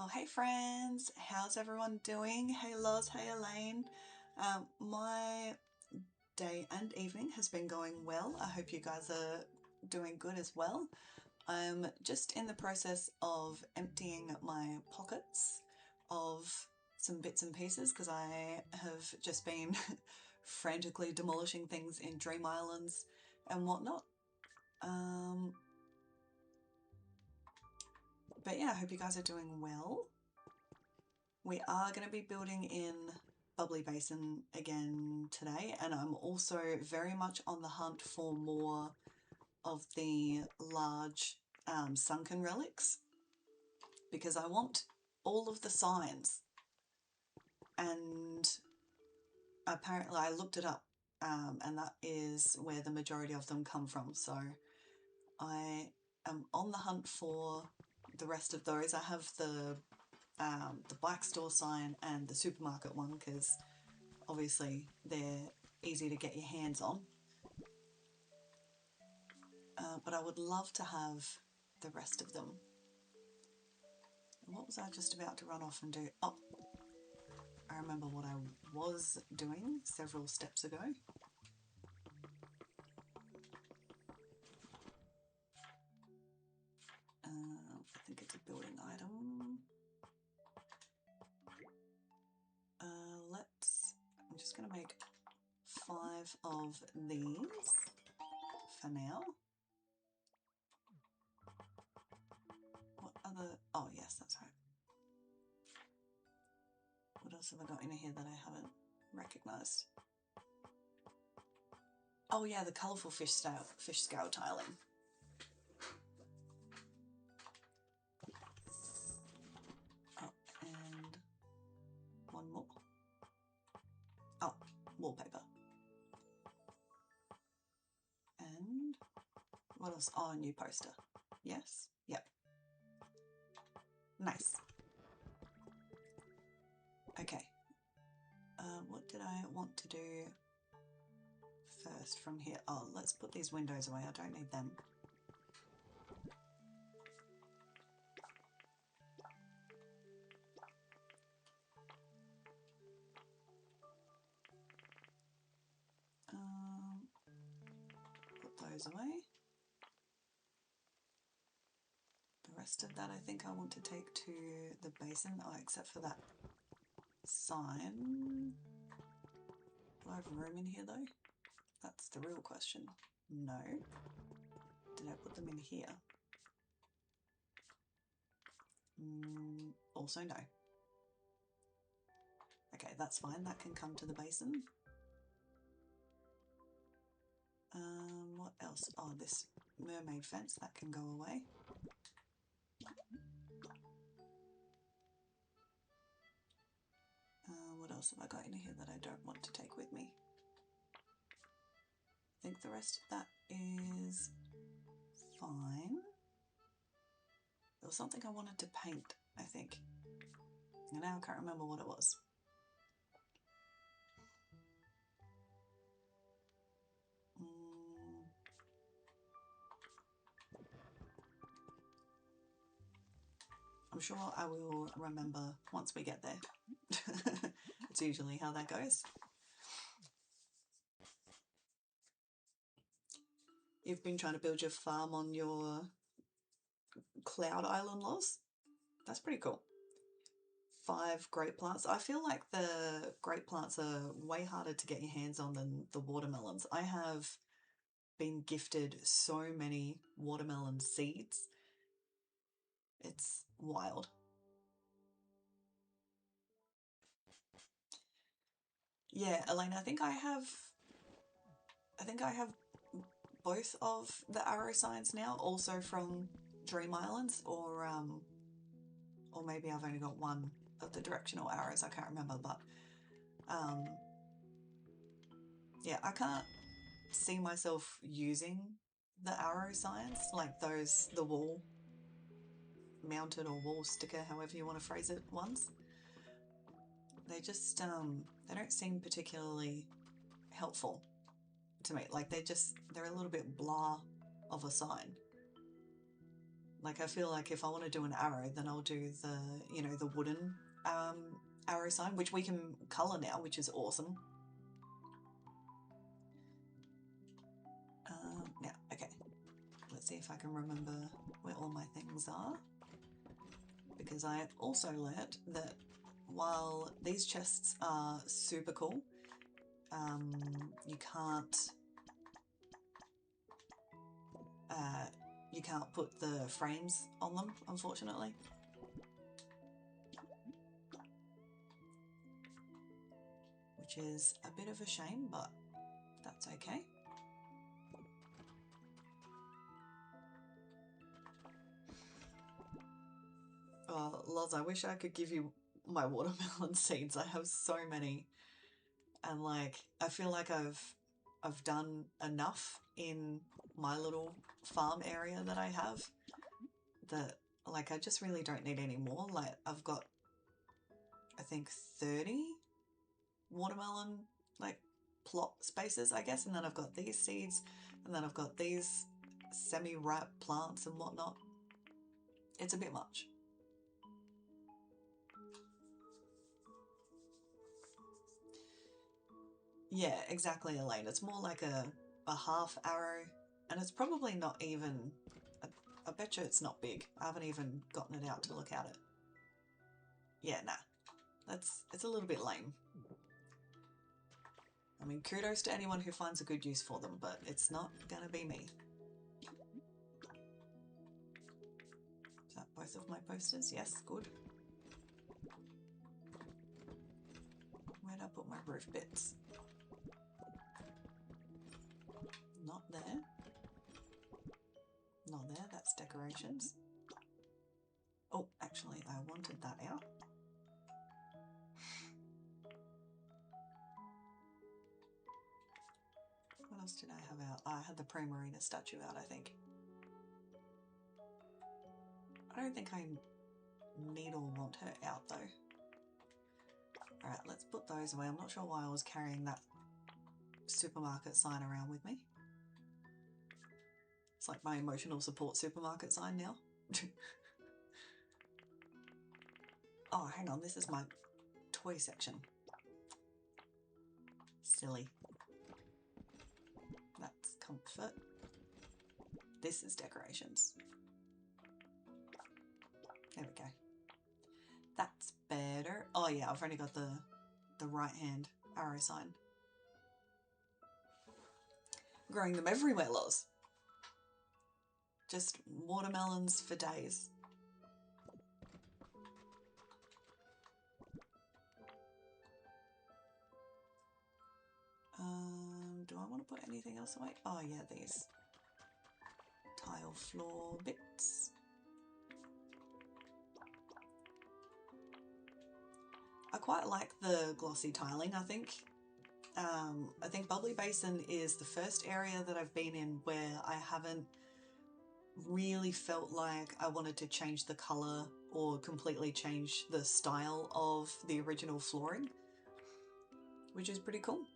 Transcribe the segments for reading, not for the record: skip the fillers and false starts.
Oh, hey friends, how's everyone doing? Hey Loz, hey Elaine. My day and evening has been going well. I hope you guys are doing good as well. I'm just in the process of emptying my pockets of some bits and pieces because I have just been frantically demolishing things in Dream Islands and whatnot. But yeah, I hope you guys are doing well. We are going to be building in Bubbly Basin again today, and I'm also very much on the hunt for more of the large sunken relics because I want all of the signs, and apparently I looked it up, and that is where the majority of them come from, so I am on the hunt for the rest of those. I have the black store sign and the supermarket one because obviously they're easy to get your hands on. But I would love to have the rest of them. What was I just about to run off and do? Oh, I remember what I was doing several steps ago. I think it's a building item. I'm just going to make 5 of these for now. What other? Oh, yes, that's right. What else have I got in here that I haven't recognised? Oh yeah, the colourful fish scale tiling. Oh, and one more. Oh, wallpaper. And what else? Oh, a new poster. Yes? Yep. Nice. Okay. What did I want to do first from here? Oh, let's put these windows away. I don't need them. Put those away. The rest of that I think I want to take to the basin. Oh, except for that sign. Do I have room in here though? That's the real question. No. Did I put them in here? Also no. Okay, that's fine. That can come to the basin. What else? Oh, this mermaid fence, that can go away. What else have I got in here that I don't want to take with me? I think the rest of that is fine. There was something I wanted to paint, I think. And now I can't remember what it was. I'm sure I will remember once we get there. It's usually how that goes. You've been trying to build your farm on your Cloud Island, Loz? That's pretty cool. 5 grape plants. I feel like the grape plants are way harder to get your hands on than the watermelons. I have been gifted so many watermelon seeds. It's wild. Yeah, Elaine, I think I have both of the arrow signs now, also from Dream Islands, or maybe I've only got one of the directional arrows, I can't remember, but yeah, I can't see myself using the arrow signs, like those, the wall mounted or wall sticker, however you want to phrase it, ones. They just, they don't seem particularly helpful to me. Like they're a little bit blah of a sign. Like I feel like if I want to do an arrow, then I'll do the, you know, the wooden arrow sign, which we can colour now, which is awesome. Now, okay, let's see if I can remember where all my things are, because I also learnt that while these chests are super cool, you can't put the frames on them, unfortunately. Which is a bit of a shame, but that's okay. Oh, Loz, I wish I could give you my watermelon seeds. I have so many. And like, I feel like I've done enough in my little farm area that I have that like I just really don't need any more. Like I've got I think 30 watermelon like plot spaces, I guess, and then I've got these seeds, and then I've got these semi-ripe plants and whatnot. It's a bit much. Yeah, exactly, Elaine. It's more like a half arrow, and it's probably not even, I bet you it's not big. I haven't even gotten it out to look at it. Yeah, nah. It's a little bit lame. I mean, kudos to anyone who finds a good use for them, but it's not gonna be me. Is that both of my posters? Yes, good. Where'd I put my roof bits? Not there. Not there, that's decorations. Oh, actually, I wanted that out. What else did I have out? I had the Primarina statue out, I think. I don't think I need or want her out, though. Alright, let's put those away. I'm not sure why I was carrying that supermarket sign around with me. It's like my emotional support supermarket sign now. Oh, hang on, this is my toy section. Silly. That's comfort. This is decorations. There we go. That's better. Oh yeah, I've only got the right hand arrow sign. Growing them everywhere, Loz. Just watermelons for days. Do I want to put anything else away? Oh yeah, these tile floor bits. I quite like the glossy tiling, I think. I think Bubbly Basin is the first area that I've been in where I haven't really felt like I wanted to change the colour or completely change the style of the original flooring, which is pretty cool.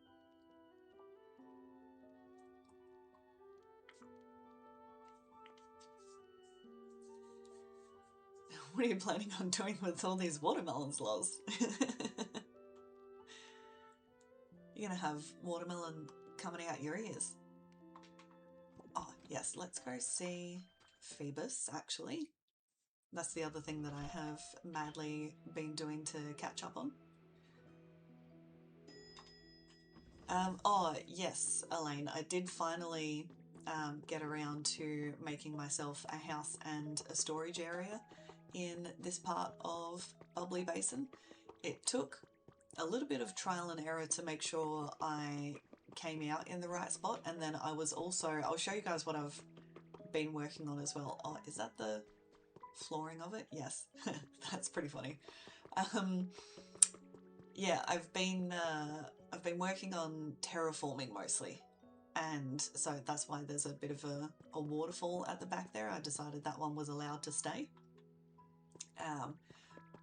What are you planning on doing with all these watermelons, Loz? You're gonna have watermelon coming out your ears. Oh, yes, let's go see Phoebus, actually. That's the other thing that I have madly been doing to catch up on. Oh, yes, Elaine, I did finally get around to making myself a house and a storage area in this part of Bubbly Basin. It took a little bit of trial and error to make sure I came out in the right spot, and then I was also, I'll show you guys what I've been working on as well. Oh, is that the flooring of it? Yes, that's pretty funny. Yeah, I've been working on terraforming mostly, and so that's why there's a bit of a waterfall at the back there. I decided that one was allowed to stay,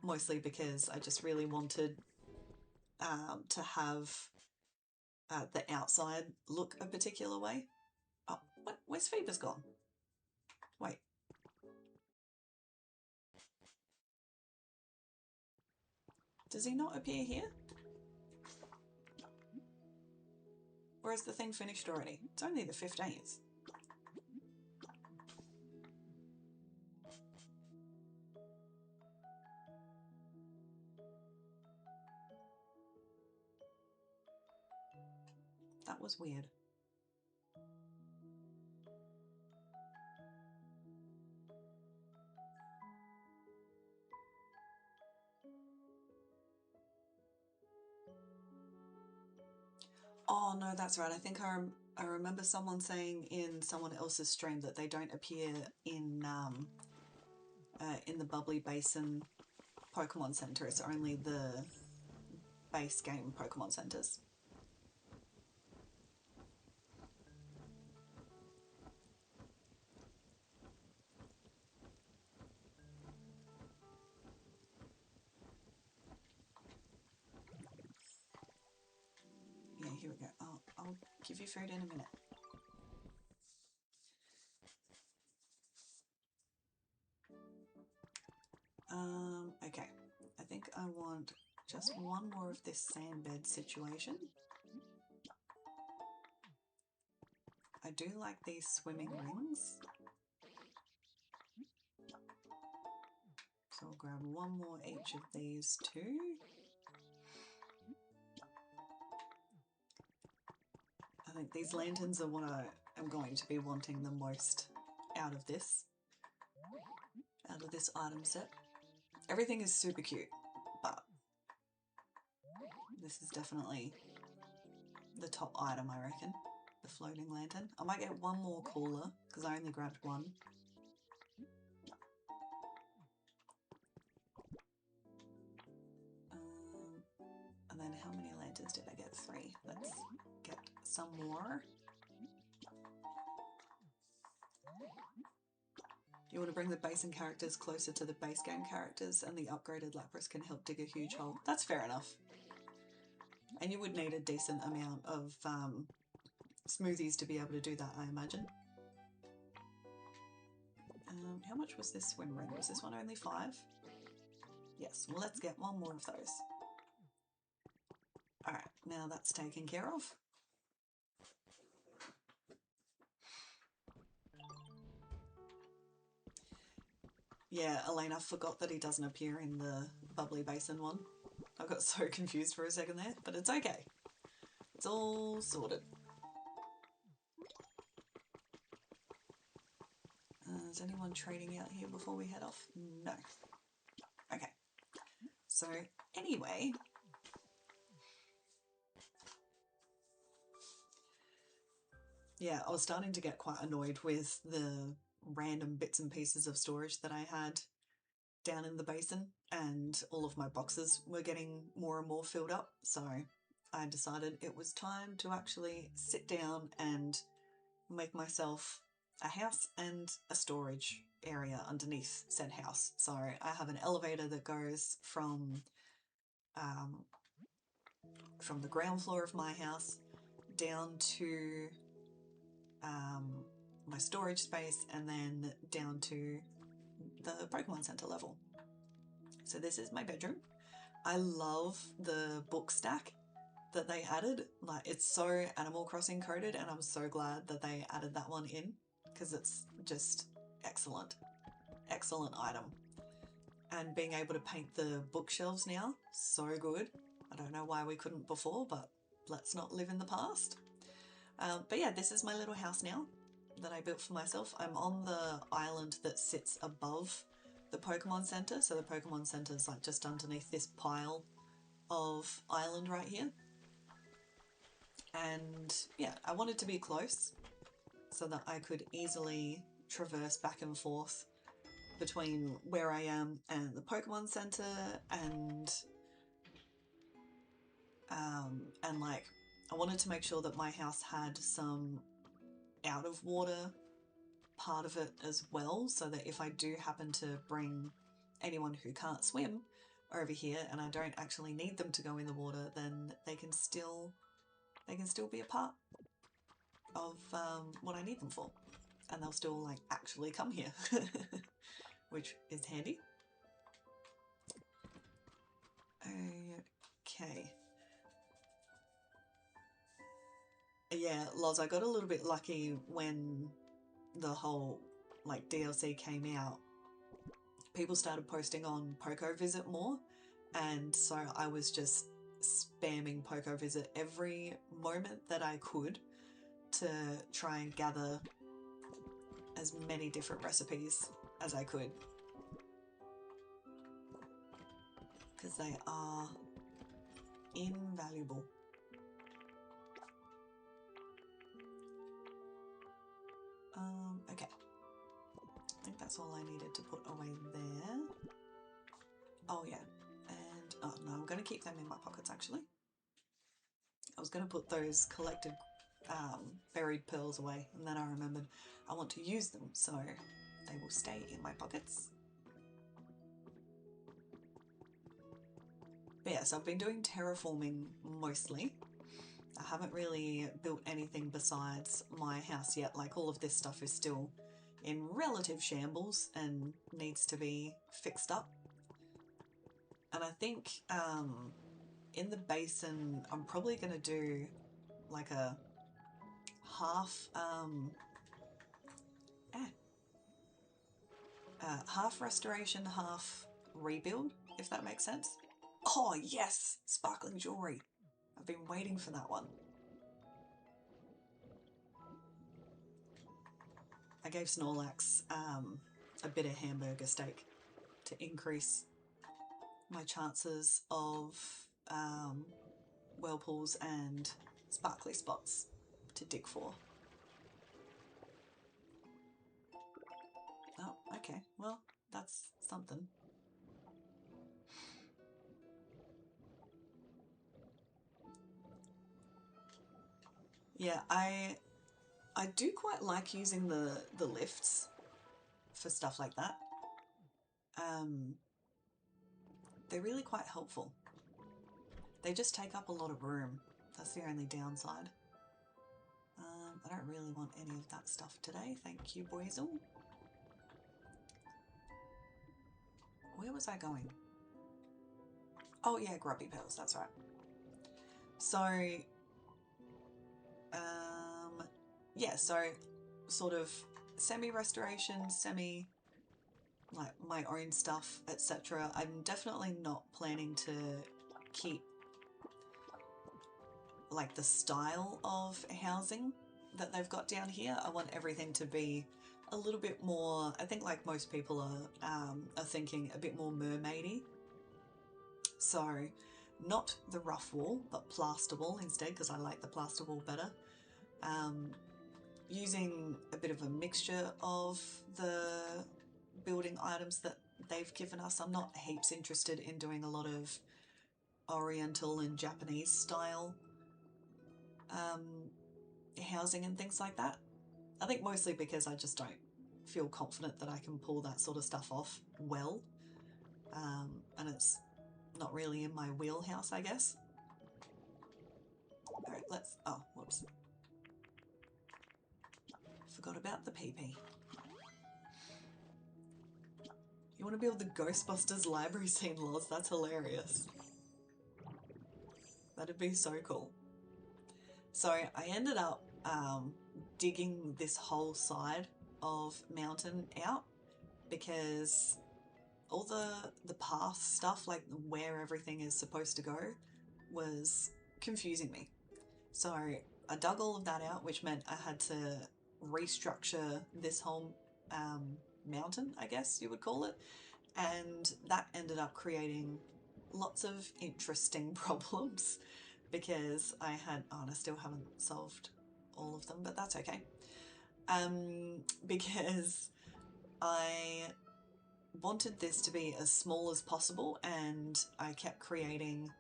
mostly because I just really wanted to have the outside look a particular way. Oh, where's Phoebus gone? Wait, Does he not appear here? Or is the thing finished already? It's only the 15th. That was weird. Oh no, that's right. I think I remember someone saying in someone else's stream that they don't appear in the Bubbly Basin Pokemon Center. It's only the base game Pokemon Centers. Yeah, here we go. I'll give you food in a minute. Okay. I think I want just one more of this sand bed situation. I do like these swimming rings. So I'll grab one more each of these two. I think these lanterns are what I am going to be wanting the most out of this item set. Everything is super cute, but this is definitely the top item, I reckon. The floating lantern. I might get one more cooler because I only grabbed one. And then how many lanterns did I get? 3. Let's get some more. You want to bring the basin characters closer to the base game characters, and the upgraded Lapras can help dig a huge hole. That's fair enough. And you would need a decent amount of smoothies to be able to do that, I imagine. How much was this swim ring? Was this one only 5? Yes, well let's get one more of those. Alright, now that's taken care of. Yeah, Elena, I forgot that he doesn't appear in the Bubbly Basin one. I got so confused for a second there, but it's okay. It's all sorted. Is anyone trading out here before we head off? No. Okay. So, anyway... Yeah, I was starting to get quite annoyed with the random bits and pieces of storage that I had down in the basin, and all of my boxes were getting more and more filled up, so I decided it was time to actually sit down and make myself a house and a storage area underneath said house. So I have an elevator that goes from the ground floor of my house down to my storage space, and then down to the Pokemon Center level. So this is my bedroom. I love the book stack that they added. Like, it's so Animal Crossing coded, and I'm so glad that they added that one in because it's just excellent. Excellent item. And being able to paint the bookshelves now, so good. I don't know why we couldn't before, but let's not live in the past. But yeah, this is my little house now that I built for myself. I'm on the island that sits above the Pokemon Center. So the Pokemon Center is like just underneath this pile of island right here. And yeah, I wanted to be close so that I could easily traverse back and forth between where I am and the Pokemon Center, and like I wanted to make sure that my house had some out of water part of it as well, so that if I do happen to bring anyone who can't swim over here and I don't actually need them to go in the water, then they can still be a part of what I need them for, and they'll still like actually come here, which is handy. Okay. Yeah, Loz, I got a little bit lucky when the whole like DLC came out. People started posting on Poco Visit more, and so I was just spamming Poco Visit every moment that I could to try and gather as many different recipes as I could, because they are invaluable. Okay. I think that's all I needed to put away there. Oh yeah, and oh no, I'm going to keep them in my pockets actually. I was going to put those collected buried pearls away, and then I remembered I want to use them, so they will stay in my pockets. But yeah, so I've been doing terraforming mostly. I haven't really built anything besides my house yet. Like, all of this stuff is still in relative shambles and needs to be fixed up. And I think in the basin, I'm probably going to do like a half restoration, half rebuild, if that makes sense. Oh yes, sparkling jewelry. I've been waiting for that one. I gave Snorlax a bit of hamburger steak to increase my chances of whirlpools and sparkly spots to dig for. Oh, okay. Well, that's something. Yeah, I do quite like using the lifts for stuff like that. They're really quite helpful. They just take up a lot of room. That's the only downside. I don't really want any of that stuff today. Thank you, Boizel. Where was I going? Oh yeah, grubby pearls, that's right. So, yeah, so sort of semi-restoration, semi like my own stuff, etc. I'm definitely not planning to keep like the style of housing that they've got down here. I want everything to be a little bit more, I think like most people are thinking, a bit more mermaidy. So not the rough wall, but plaster wall instead, because I like the plaster wall better. Using a bit of a mixture of the building items that they've given us. I'm not heaps interested in doing a lot of Oriental and Japanese style housing and things like that. I think mostly because I just don't feel confident that I can pull that sort of stuff off well, and it's not really in my wheelhouse, I guess. Alright, let's... oh, whoops. Forgot about the PP. You want to build the Ghostbusters library scene, Loz? That's hilarious. That'd be so cool. So I ended up digging this whole side of mountain out because all the path stuff, like where everything is supposed to go, was confusing me. So I dug all of that out, which meant I had to restructure this whole mountain, I guess you would call it. And that ended up creating lots of interesting problems because I had, oh, and I still haven't solved all of them, but that's okay. Because I wanted this to be as small as possible, and I kept creating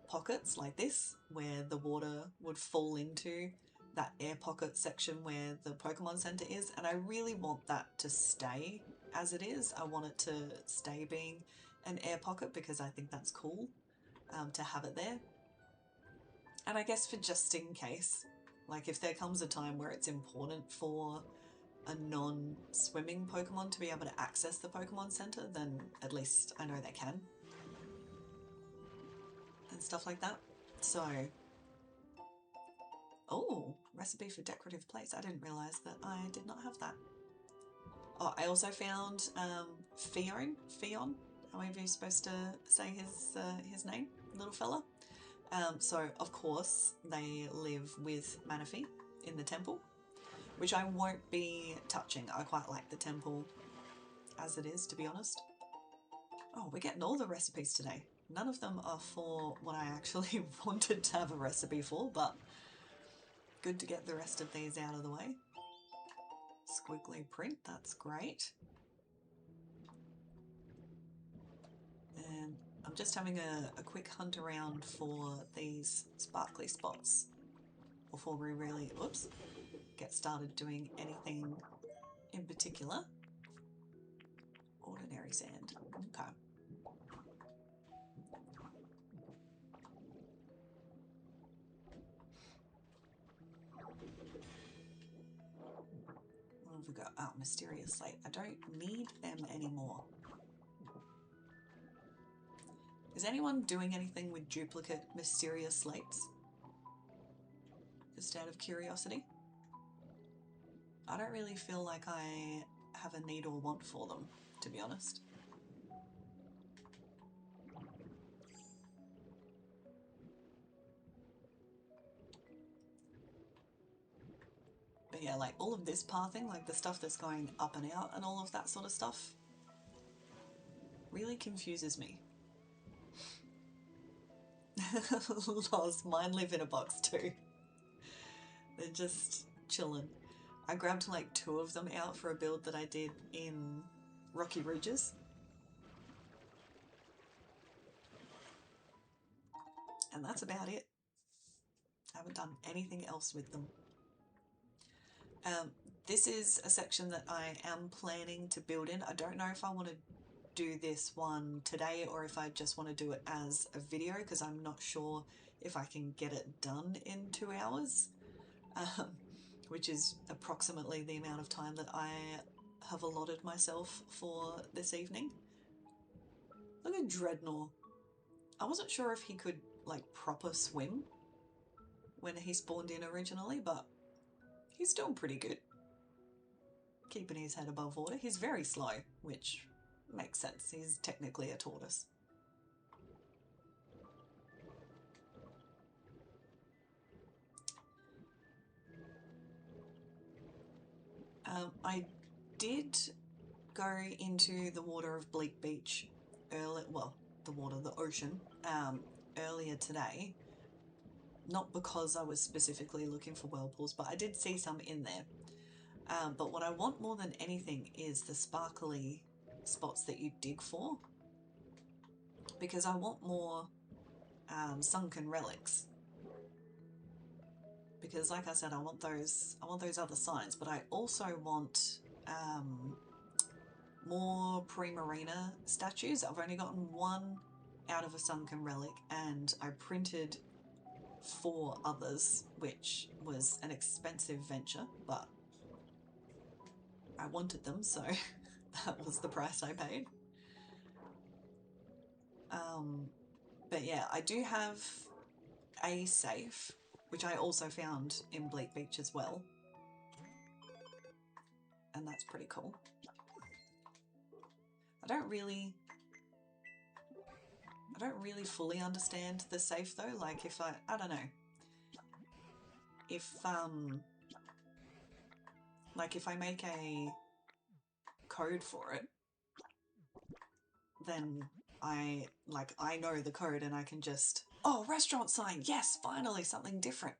pockets like this where the water would fall into that air pocket section where the Pokemon Center is, and I really want that to stay as it is. I want it to stay being an air pocket because I think that's cool to have it there. And I guess for just in case, like if there comes a time where it's important for a non-swimming Pokemon to be able to access the Pokemon Center, then at least I know they can. And and stuff like that. So, oh, recipe for decorative plates. I didn't realise that I did not have that. Oh, I also found Fion, however you're supposed to say his name, little fella. So, of course, they live with Manaphy in the temple, which I won't be touching. I quite like the temple as it is, to be honest. Oh, we're getting all the recipes today. None of them are for what I actually wanted to have a recipe for, but good to get the rest of these out of the way. Squiggly print, that's great. And I'm just having a quick hunt around for these sparkly spots before we really, whoops, get started doing anything in particular. Ordinary sand, okay. What have we got? Oh, mysterious slate. I don't need them anymore. Is anyone doing anything with duplicate mysterious slates? Just out of curiosity? I don't really feel like I have a need or want for them, to be honest. But yeah, like all of this pathing, like the stuff that's going up and out and all of that sort of stuff, really confuses me. Lost, mine live in a box too. They're just chilling. I grabbed like 2 of them out for a build that I did in Rocky Ridges. And that's about it. I haven't done anything else with them. This is a section that I am planning to build in. I don't know if I want to do this one today or if I just want to do it as a video, because I'm not sure if I can get it done in 2 hours, which is approximately the amount of time that I have allotted myself for this evening. Look at Dreadnought. I wasn't sure if he could like proper swim when he spawned in originally, but he's doing pretty good. Keeping his head above water. He's very slow, which makes sense. He's technically a tortoise. I did go into the water of Bleak Beach earlier, well, the ocean, earlier today. Not because I was specifically looking for whirlpools, but I did see some in there. But what I want more than anything is the sparkly spots that you dig for, because I want more sunken relics. Because like I said, I want those other signs, but I also want more Primarina statues. I've only gotten 1 out of a sunken relic, and I printed 4 others, which was an expensive venture, but I wanted them, so that was the price I paid. But yeah, I do have a safe, which I also found in Bleak Beach as well, and that's pretty cool. I don't really fully understand the safe though. Like if I don't know, if like if I make a code for it, then I know the code and I can just, oh, restaurant sign, yes, finally something different.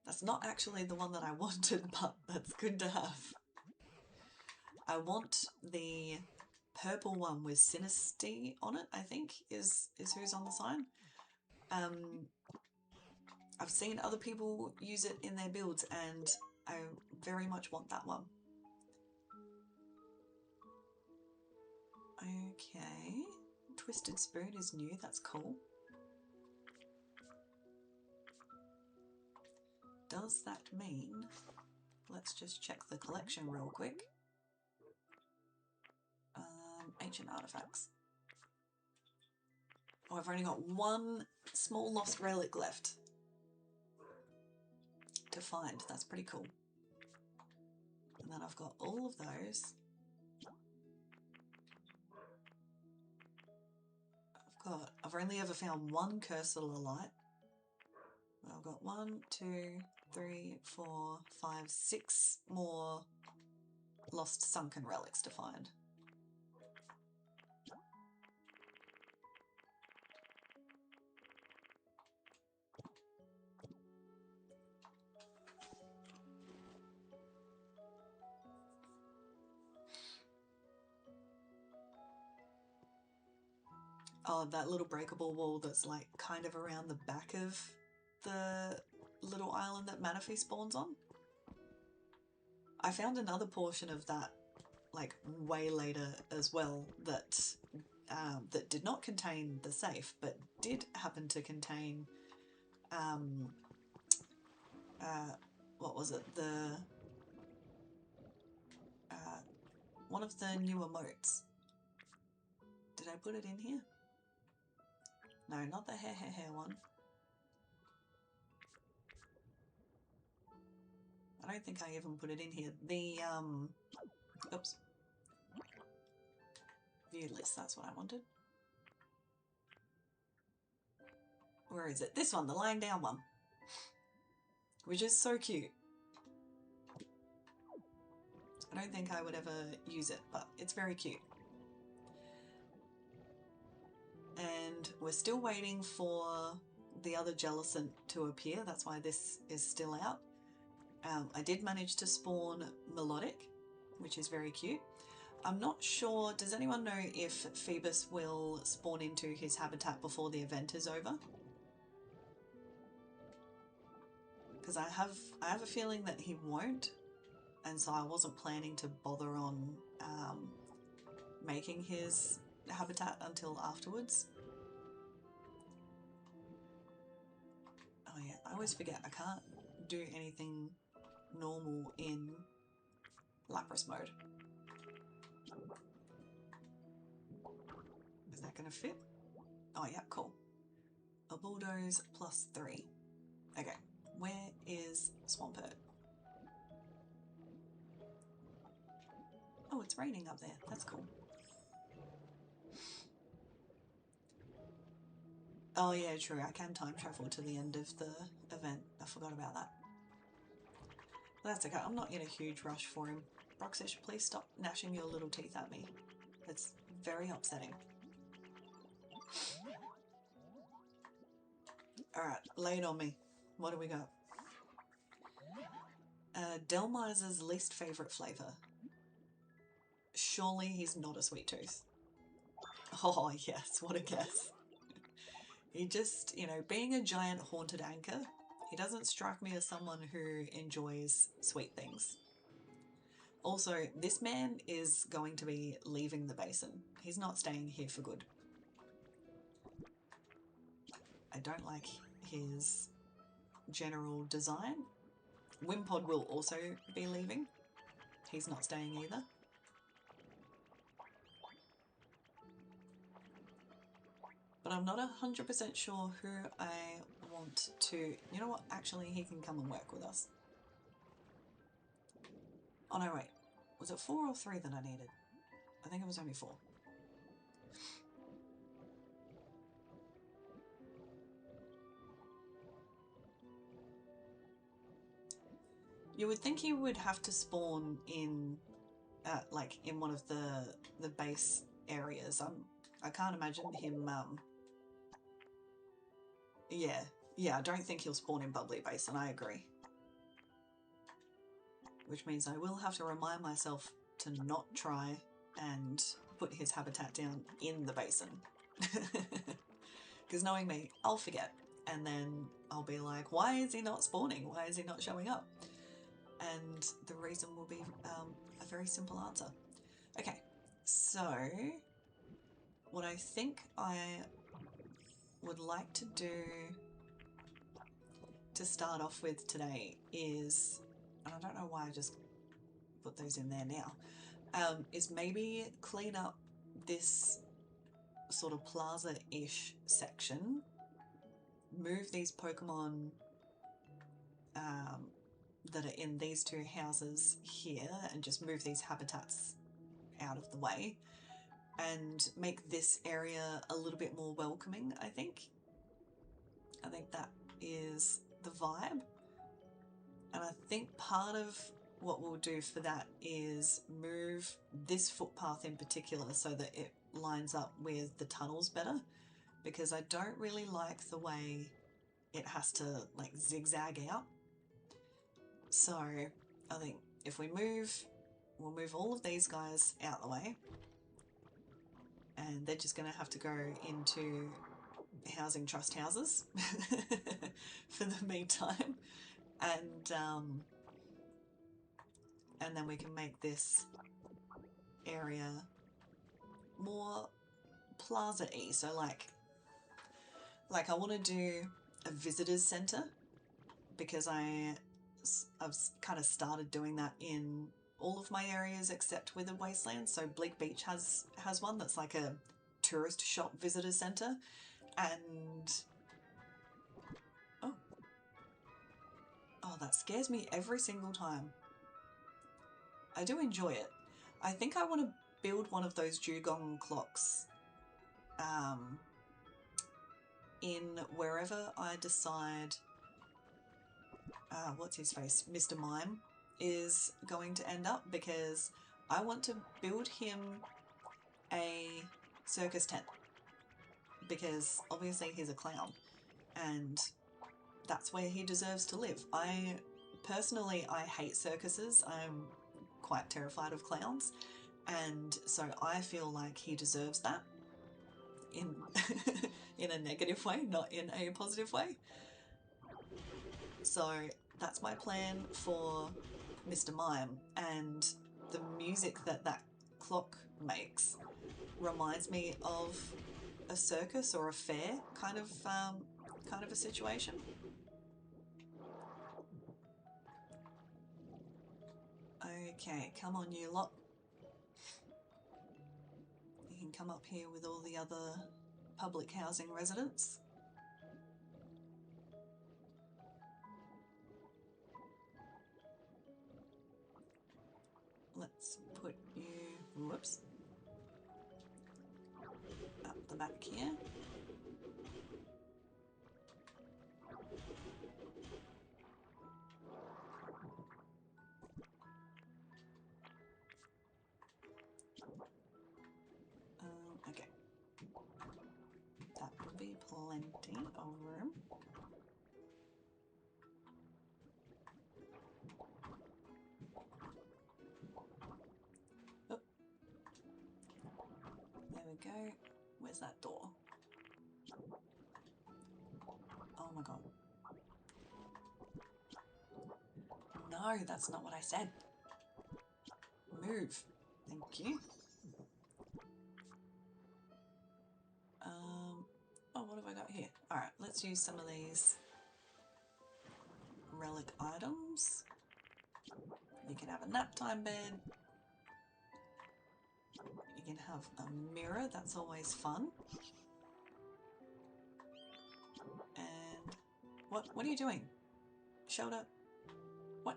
That's not actually the one that I wanted, but that's good to have. I want the purple one with Synesty on it, I think, is who's on the sign. I've seen other people use it in their builds, and I very much want that one. Okay, Twisted Spirit is new, that's cool. Does that mean, let's just check the collection real quick. Ancient artifacts. Oh, I've only got one small lost relic left to find. That's pretty cool. And then I've got all of those. I've only ever found one cursor light. I've got 1, 2, 3, 4, 5, 6 more lost sunken relics to find. Oh, that little breakable wall that's like kind of around the back of the little island that Manaphy spawns on. I found another portion of that like way later as well that that did not contain the safe, but did happen to contain what was it, the one of the newer moats. Did I put it in here? No, not the hair one. I don't think I even put it in here. The oops, view list, that's what I wanted. Where is it? This one, the lying down one, which is so cute. I don't think I would ever use it, but it's very cute. And we're still waiting for the other Jellicent to appear. That's why this is still out. I did manage to spawn Melodic, which is very cute. I'm not sure, does anyone know if Phoebus will spawn into his habitat before the event is over? Because I have a feeling that he won't, and so I wasn't planning to bother on making his habitat until afterwards. Oh yeah, I always forget I can't do anything normal in Lapras mode. Is that going to fit? Oh yeah, cool. A bulldoze +3. Okay, where is Swampert? Oh, it's raining up there. That's cool. Oh yeah, true. I can time travel to the end of the event. I forgot about that. That's okay. I'm not in a huge rush for him. Broxish, please stop gnashing your little teeth at me. It's very upsetting. Alright, lay it on me. What do we got? Delmize's least favourite flavour. Surely he's not a sweet tooth. Oh yes, what a guess. He just, you know, being a giant haunted anchor, he doesn't strike me as someone who enjoys sweet things. Also, this man is going to be leaving the basin. He's not staying here for good. I don't like his general design. Wimpod will also be leaving. He's not staying either. But I'm not 100% sure who I want to... You know what? Actually, he can come and work with us. Oh no, wait. Was it 4 or 3 that I needed? I think it was only 4. You would think he would have to spawn in, like, in one of the base areas. I can't imagine him, yeah, I don't think he'll spawn in Bubbly Basin, I agree. Which means I will have to remind myself to not try and put his habitat down in the basin. Because knowing me, I'll forget. And then I'll be like, why is he not spawning? Why is he not showing up? And the reason will be a very simple answer. Okay, so what I think I would like to do to start off with today is, and I don't know why I just put those in there now, is maybe clean up this sort of plaza-ish section, move these Pokemon that are in these two houses here and just move these habitats out of the way and make this area a little bit more welcoming, I think. I think that is the vibe. And I think part of what we'll do for that is move this footpath in particular so that it lines up with the tunnels better, because I don't really like the way it has to like zigzag out. So I think if we move, we'll move all of these guys out the way, and they're just going to have to go into housing trust houses for the meantime, and then we can make this area more plaza-y. So like I want to do a visitors center, because I've kind of started doing that in all of my areas except Withered Wasteland. So Bleak Beach has one that's like a tourist shop visitor center, and oh, that scares me every single time. I do enjoy it. I think I want to build one of those dugong clocks in wherever I decide what's his face, Mr. Mime, is going to end up, because I want to build him a circus tent, because obviously he's a clown and that's where he deserves to live. Personally, I hate circuses. I'm quite terrified of clowns, and so I feel like he deserves that in in a negative way, not in a positive way. So that's my plan for Mr. Mime, and the music that clock makes reminds me of a circus or a fair kind of a situation. Okay, come on you lot. You can come up here with all the other public housing residents. Let's put you, whoops, up the back here. Okay, that will be plenty of room. Oh. There we go. Where's that door? Oh my god. No, that's not what I said. Move. Thank you. Oh, what have I got here? Alright, let's use some of these relic items. You can have a nap time bed. You can have a mirror, that's always fun. And what are you doing? Shoulder? What?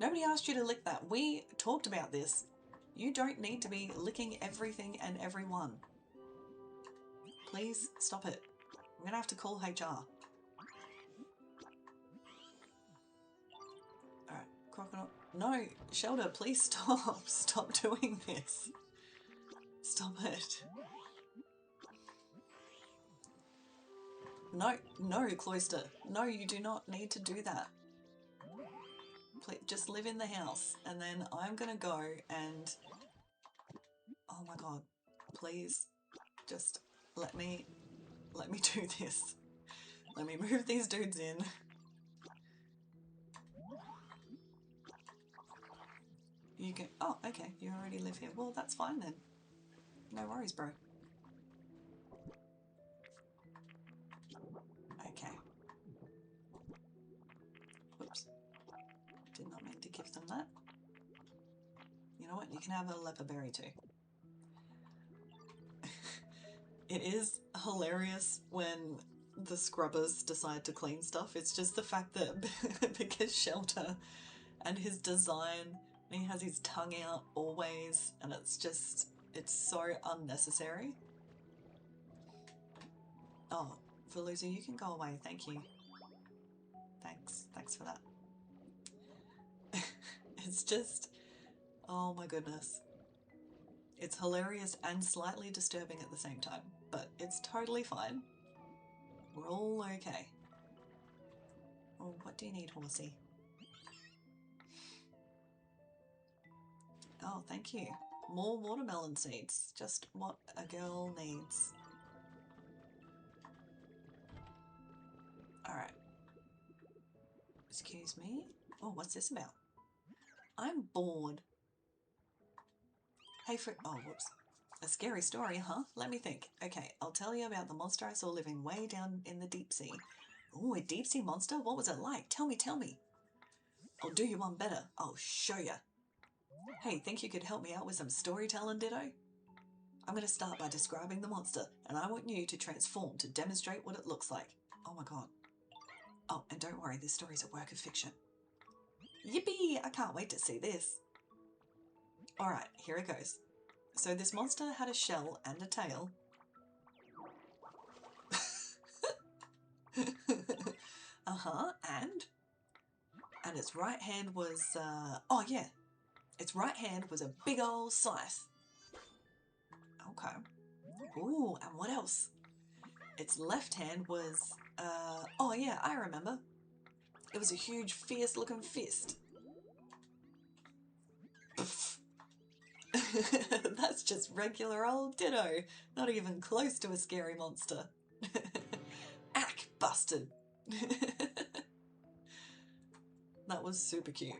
Nobody asked you to lick that. We talked about this. You don't need to be licking everything and everyone. Please stop it. I'm gonna have to call HR. Alright, crocodile. No, Shelter, please stop. Stop doing this. Stop it. No, no, Cloister. No, you do not need to do that. Please, just live in the house, and then I'm gonna go and... Oh my god. Please, just let me do this. Let me move these dudes in. You can... Oh, okay, you already live here. Well, that's fine then. No worries, bro. Okay. Whoops. Did not mean to give them that. You know what? You can have a leper berry too. It is hilarious when the scrubbers decide to clean stuff. It's just the fact that because Shelter and his design, and he has his tongue out always, and it's so unnecessary. Oh, Veluza, you can go away, thank you. Thanks for that. It's just, oh my goodness. It's hilarious and slightly disturbing at the same time, but it's totally fine. We're all okay. Oh, what do you need, horsey? Oh, thank you. More watermelon seeds. Just what a girl needs. Alright. Excuse me? Oh, what's this about? I'm bored. Hey, oh, whoops. A scary story, huh? Let me think. Okay, I'll tell you about the monster I saw living way down in the deep sea. Oh, a deep sea monster? What was it like? Tell me, tell me. I'll do you one better. I'll show ya. Hey, think you could help me out with some storytelling, Ditto? I'm going to start by describing the monster, and I want you to transform to demonstrate what it looks like. Oh my god. Oh, and don't worry, this story's a work of fiction. Yippee! I can't wait to see this. Alright, here it goes. So this monster had a shell and a tail. Uh-huh, and its right hand was, oh yeah, its right hand was a big old scythe. Okay. Ooh, and what else? Its left hand was, oh yeah, I remember. It was a huge, fierce-looking fist. That's just regular old Ditto. Not even close to a scary monster. Ack, busted. That was super cute.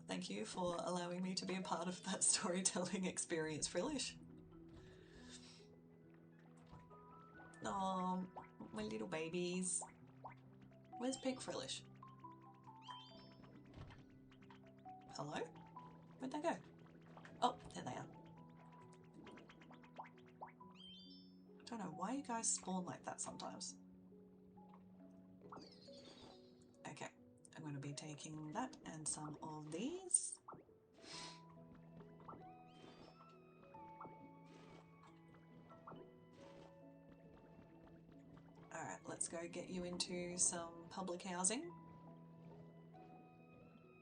Thank you for allowing me to be a part of that storytelling experience, Frillish. Oh, my little babies. Where's Pink Frillish? Hello? Where'd they go? Oh, there they are. Don't know why you guys spawn like that sometimes. Okay, I'm going to be taking that and some of these. Alright, let's go get you into some public housing.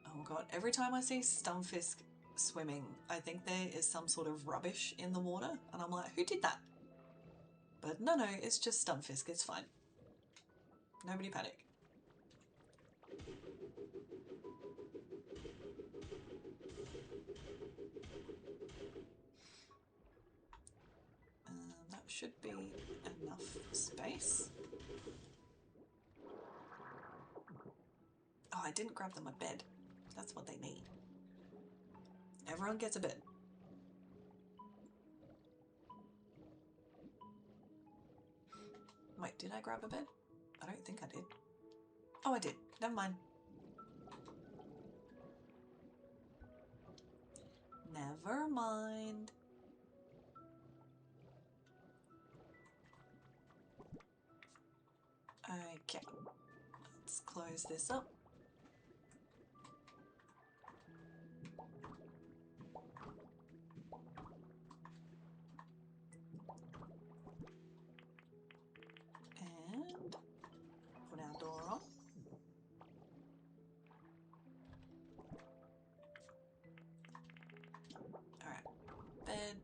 Oh god, every time I see Stunfisk swimming, I think there is some sort of rubbish in the water, and I'm like, who did that? But no, it's just Stunfisk, it's fine. Nobody panic. That should be enough space. Oh, I didn't grab them a bed. That's what they need. Everyone gets a bed. Wait, did I grab a bed? I don't think I did. Oh, I did. Never mind. Never mind. Okay. Let's close this up. And put our door on. Alright. Bed.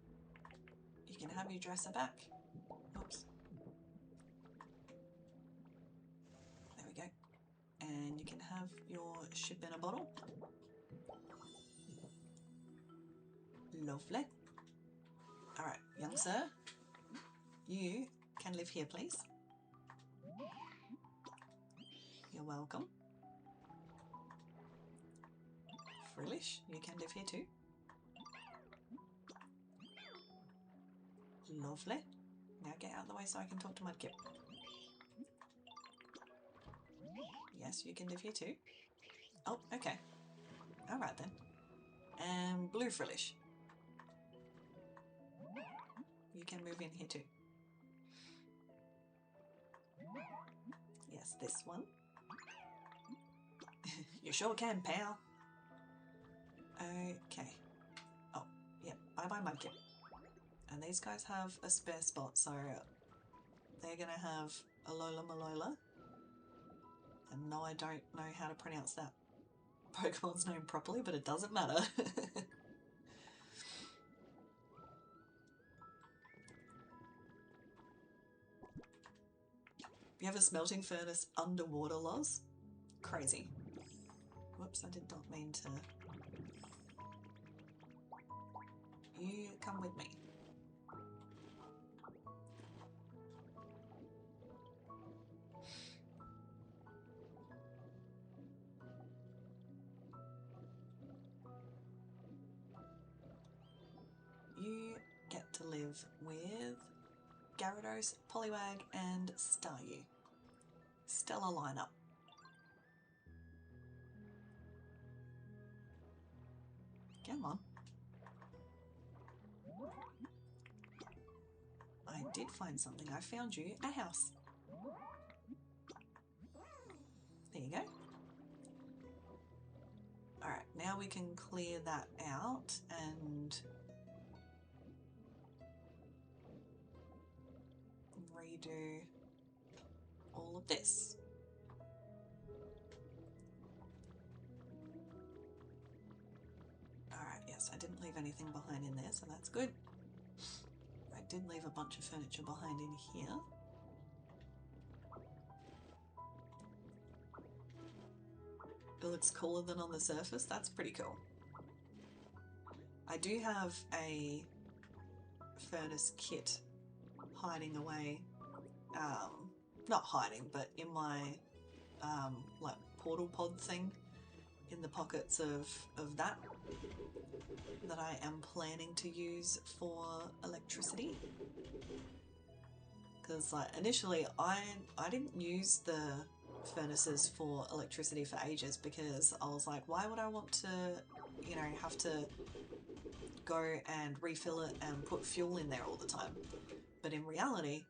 You can have your dresser back. Oops. There we go. And you can have your ship in a bottle. Lovely. Alright, young sir. You can live here, please. You're welcome. Frillish, you can live here too. Lovely. Now get out of the way so I can talk to Mudkip. Yes, you can live here too. Oh, okay. Alright then. And Blue Frillish. you can move in here too. Yes, this one. You sure can, pal. Okay. Oh, yep. Bye-bye, Mudkip. And these guys have a spare spot, so they're going to have a Lola Malola. And no, I don't know how to pronounce that Pokemon's name properly, but it doesn't matter. You have a smelting furnace underwater, Loz? Crazy. Whoops, I did not mean to. You come with me. You get to live with Gyarados, Poliwag, and Staryu. Stellar lineup. Come on. I did find something. I found you a house. There you go. Alright, now we can clear that out and redo all of this. Alright, yes, I didn't leave anything behind in there, so that's good. I did leave a bunch of furniture behind in here. It looks cooler than on the surface. That's pretty cool. I do have a furnace kit hiding away. Not hiding, but in my like portal pod thing in the pockets of that I am planning to use for electricity. Because like initially I didn't use the furnaces for electricity for ages because I was like, why would I want to, you know, have to go and refill it and put fuel in there all the time? But in reality,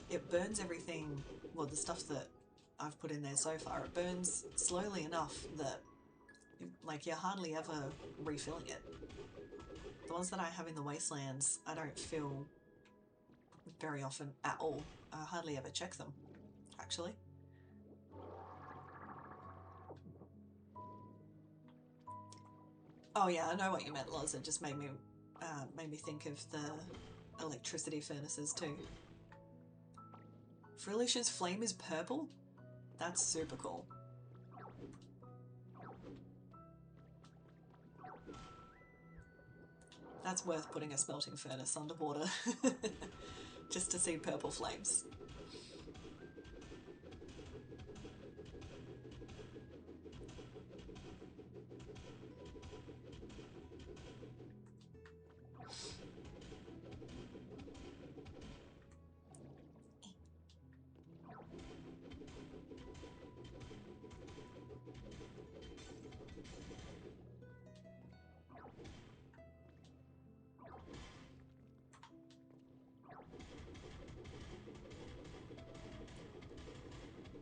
it burns everything, well, the stuff that I've put in there so far, it burns slowly enough that like you're hardly ever refilling it. The ones that I have in the wastelands, I don't fill very often at all. I hardly ever check them, actually. Oh yeah, I know what you meant, Loz. It just made me think of the electricity furnaces too. Frillish's flame is purple? That's super cool. That's worth putting a smelting furnace underwater just to see purple flames.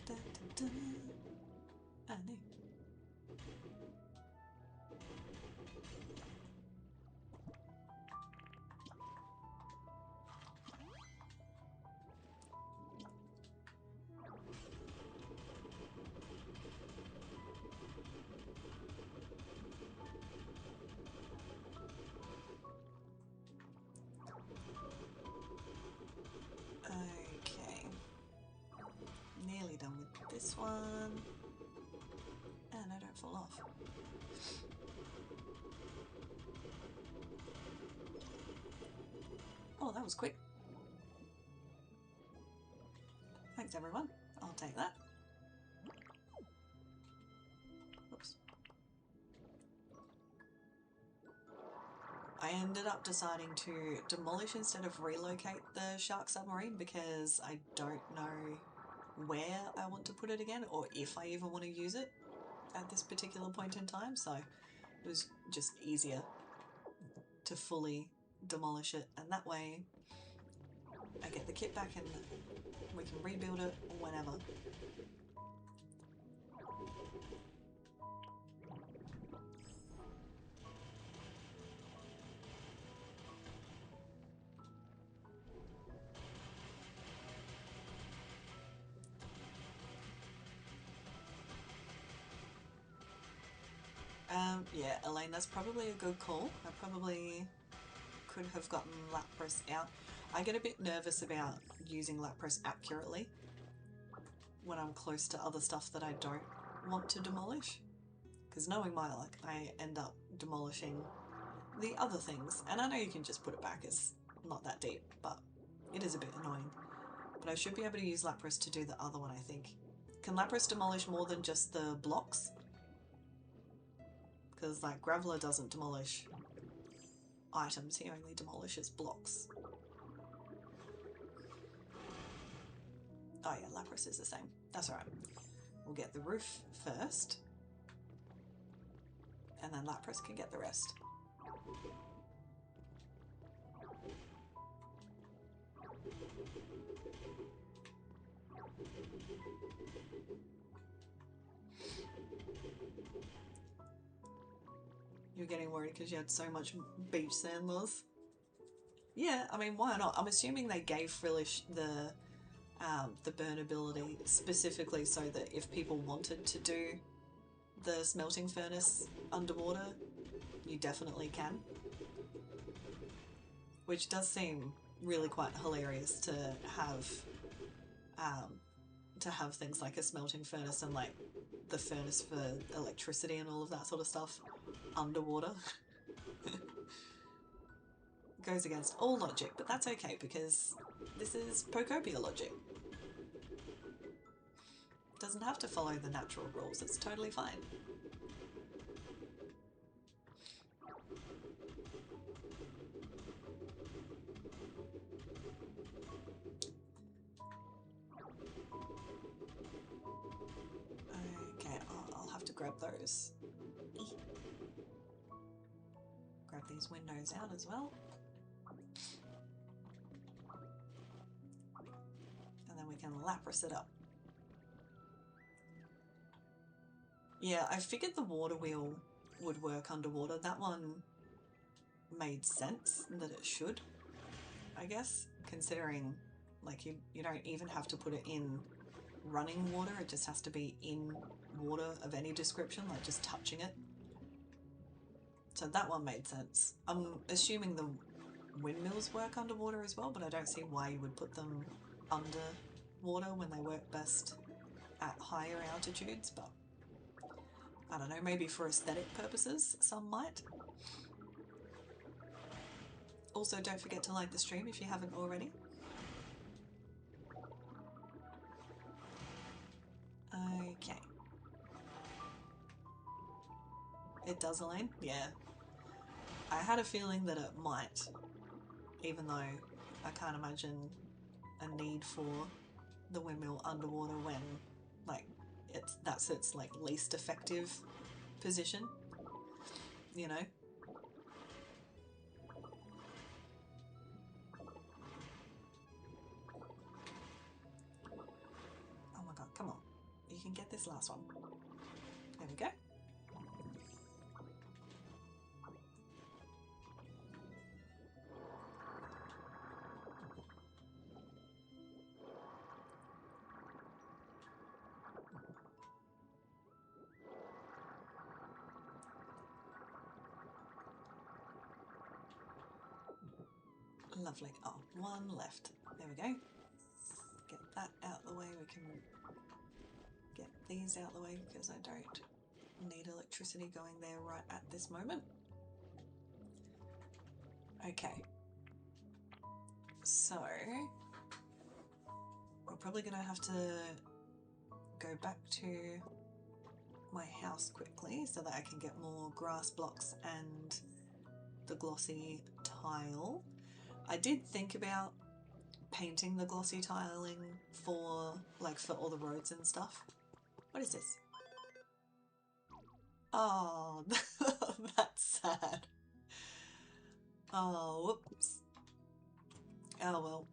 Da, da, da. Ah, no. Okay. Nearly done with this one. And I don't fall off. Oh, that was quick. Thanks, everyone. I'll take that. Oops. I ended up deciding to demolish instead of relocate the shark submarine because I don't know where I want to put it again or if I even want to use it at this particular point in time, so it was just easier to fully demolish it, and that way I get the kit back and we can rebuild it whenever. Yeah, Elaine, that's probably a good call. I probably could have gotten Lapras out. I get a bit nervous about using Lapras accurately when I'm close to other stuff that I don't want to demolish. Because knowing my luck, I end up demolishing the other things. And I know you can just put it back, it's not that deep, but it is a bit annoying. But I should be able to use Lapras to do the other one, I think. Can Lapras demolish more than just the blocks? Because like Graveler doesn't demolish items, he only demolishes blocks. Oh yeah, Lapras is the same. That's alright. We'll get the roof first. And then Lapras can get the rest. You're getting worried because you had so much beach sand loss? Yeah, I mean, why not? I'm assuming they gave Frillish the burn ability specifically so that if people wanted to do the smelting furnace underwater, you definitely can. Which does seem really quite hilarious to have things like a smelting furnace and like the furnace for electricity and all of that sort of stuff underwater. Goes against all logic, but that's okay because this is POKOPIA logic. Doesn't have to follow the natural rules, it's totally fine. Okay, I'll have to grab those. Grab these windows out as well. And then we can Lapras it up. Yeah, I figured the water wheel would work underwater. That one made sense that it should, I guess, considering like you don't even have to put it in running water, it just has to be in water of any description, like just touching it. So that one made sense. I'm assuming the windmills work underwater as well, but I don't see why you would put them underwater when they work best at higher altitudes, but I don't know, maybe for aesthetic purposes, some might. Also, don't forget to like the stream if you haven't already. Okay. It does, Elaine? Yeah. I had a feeling that it might, even though I can't imagine a need for the windmill underwater when, like, that's its like least effective position, you know? Oh my god, come on. You can get this last one. There we go. Lovely. Oh, one left. There we go. Get that out the way. We can get these out the way because I don't need electricity going there right at this moment. Okay. So, we're probably going to have to go back to my house quickly so that I can get more grass blocks and the glossy tile. I did think about painting the glossy tiling for all the roads and stuff. What is this? Oh, that's sad. Oh, whoops. Oh well.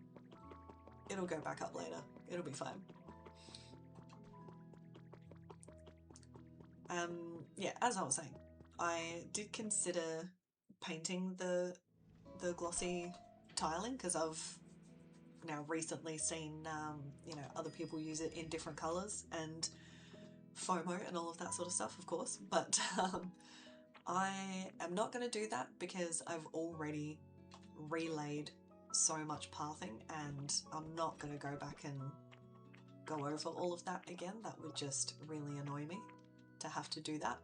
It'll go back up later. It'll be fine. Yeah, as I was saying, I did consider painting the glossy tiling because I've now recently seen you know, other people use it in different colours and FOMO and all of that sort of stuff, of course, but I am not going to do that because I've already relayed so much pathing and I'm not going to go back and go over all of that again. That would just really annoy me to have to do that.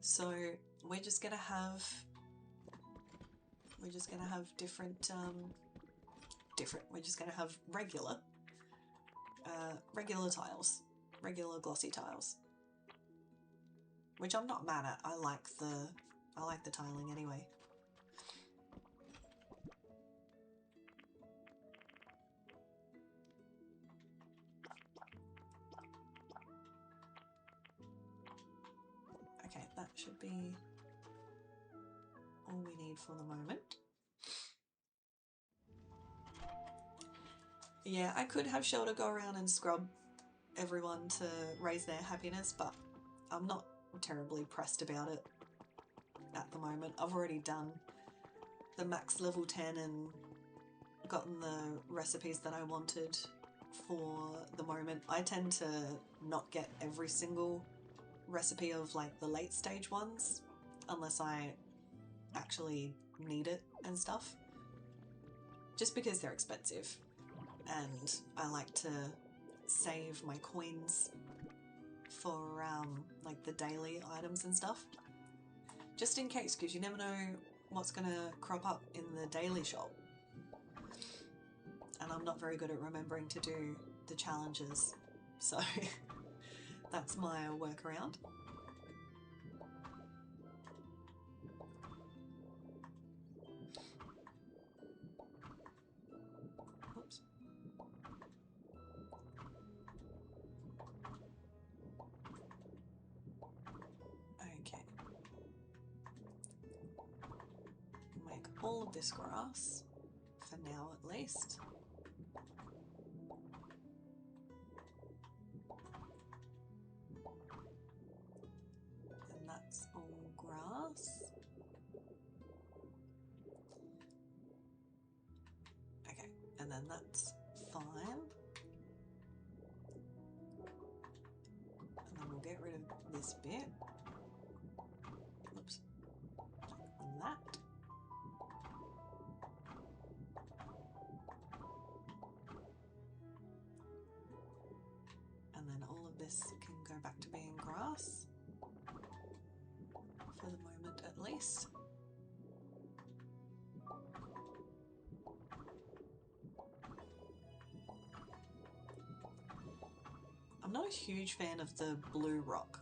So we're just going to have different we're just going to have regular tiles, regular glossy tiles, which I'm not mad at. I like the tiling anyway. Okay, that should be all we need for the moment. Yeah, I could have Shelter go around and scrub everyone to raise their happiness, but I'm not terribly pressed about it at the moment. I've already done the max level 10 and gotten the recipes that I wanted for the moment. I tend to not get every single recipe of like the late stage ones unless I actually need it and stuff, just because they're expensive and I like to save my coins for like the daily items and stuff, just in case, because you never know what's gonna crop up in the daily shop, and I'm not very good at remembering to do the challenges, so that's my workaround. Oops. Okay. Make all of this grass, for now at least. And that's all grass. Okay, and then that's fine. And then we'll get rid of this bit. Oops. And that. And then all of this can go back to being grass, for the moment at least. I'm not a huge fan of the blue rock.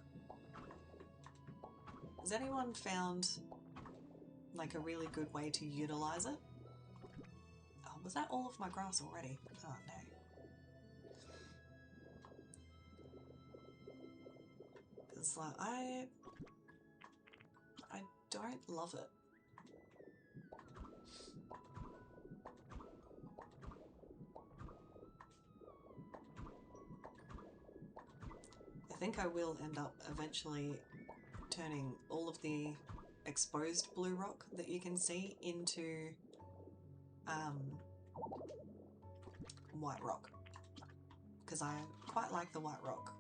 Has anyone found like a really good way to utilize it? Oh, was that all of my grass already? Oh no. Because like I don't love it. I think I will end up eventually turning all of the exposed blue rock that you can see into white rock, because I quite like the white rock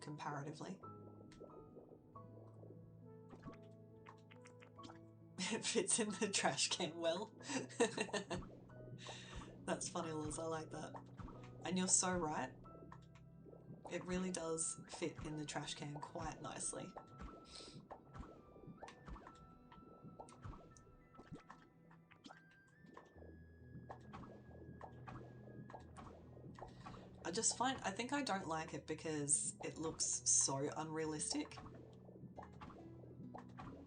comparatively. It fits in the trash can well. That's funny, Liz, I like that. And you're so right. It really does fit in the trash can quite nicely. I think I don't like it because it looks so unrealistic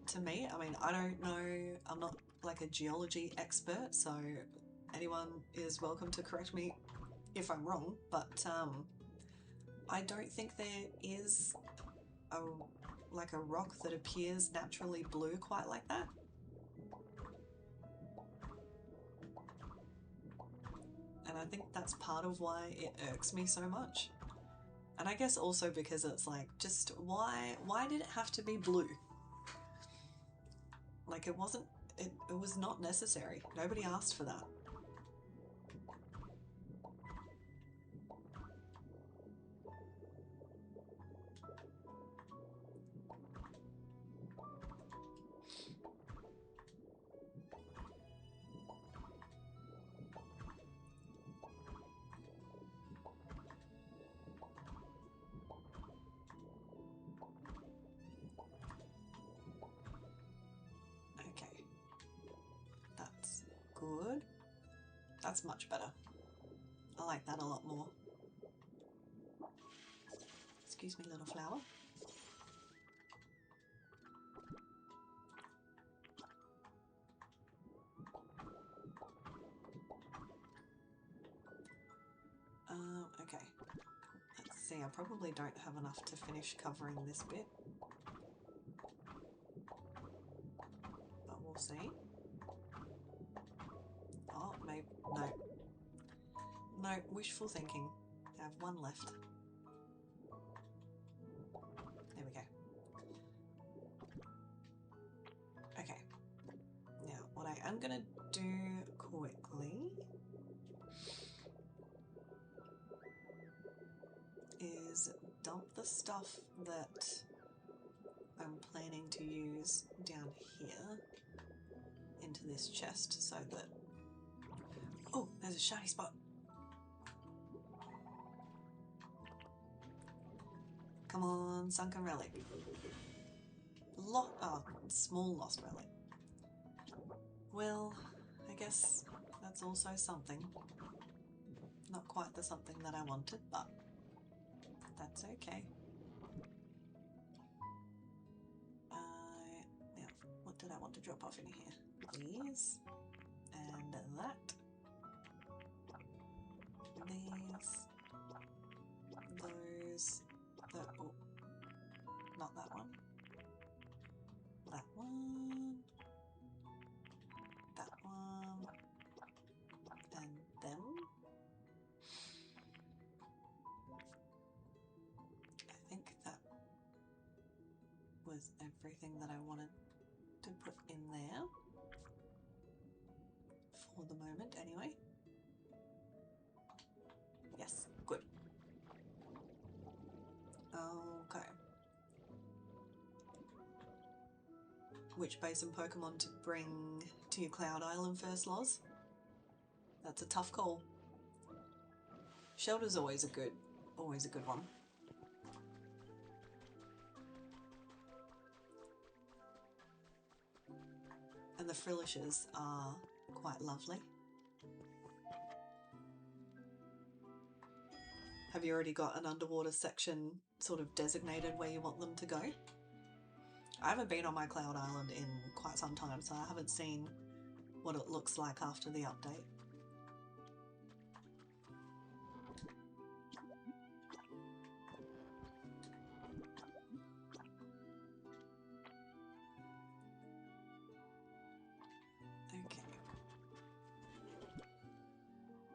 to me. I mean, I don't know, I'm not like a geology expert, so anyone is welcome to correct me if I'm wrong, but I don't think there is a rock that appears naturally blue quite like that. I think that's part of why it irks me so much. And I guess also because it's like, just why did it have to be blue? Like it wasn't, it was not necessary. Nobody asked for that. Okay. That's good. That's much better. I like that a lot more. Excuse me, little flower. Okay. Let's see, I probably don't have enough to finish covering this bit. But we'll see. Oh, maybe, no. No, wishful thinking. I have one left. There we go. Okay. Now, what I am going to do quickly is dump the stuff that I'm planning to use down here into this chest so that... Oh, there's a shiny spot. Come on, sunken relic. Small lost relic. Well, I guess that's also something. Not quite the something that I wanted, but that's okay. Now, what did I want to drop off in here? These, and that. These, those, oh, not that one. That one, and them. I think that was everything that I wanted to put in there. For the moment, anyway. Yes, good. Okay. Which basin Pokemon to bring to your Cloud Island first, Loz? That's a tough call. Shelter's always a good one. And the Frillishes are quite lovely. Have you already got an underwater section sort of designated where you want them to go? I haven't been on my Cloud Island in quite some time, so I haven't seen what it looks like after the update. Okay.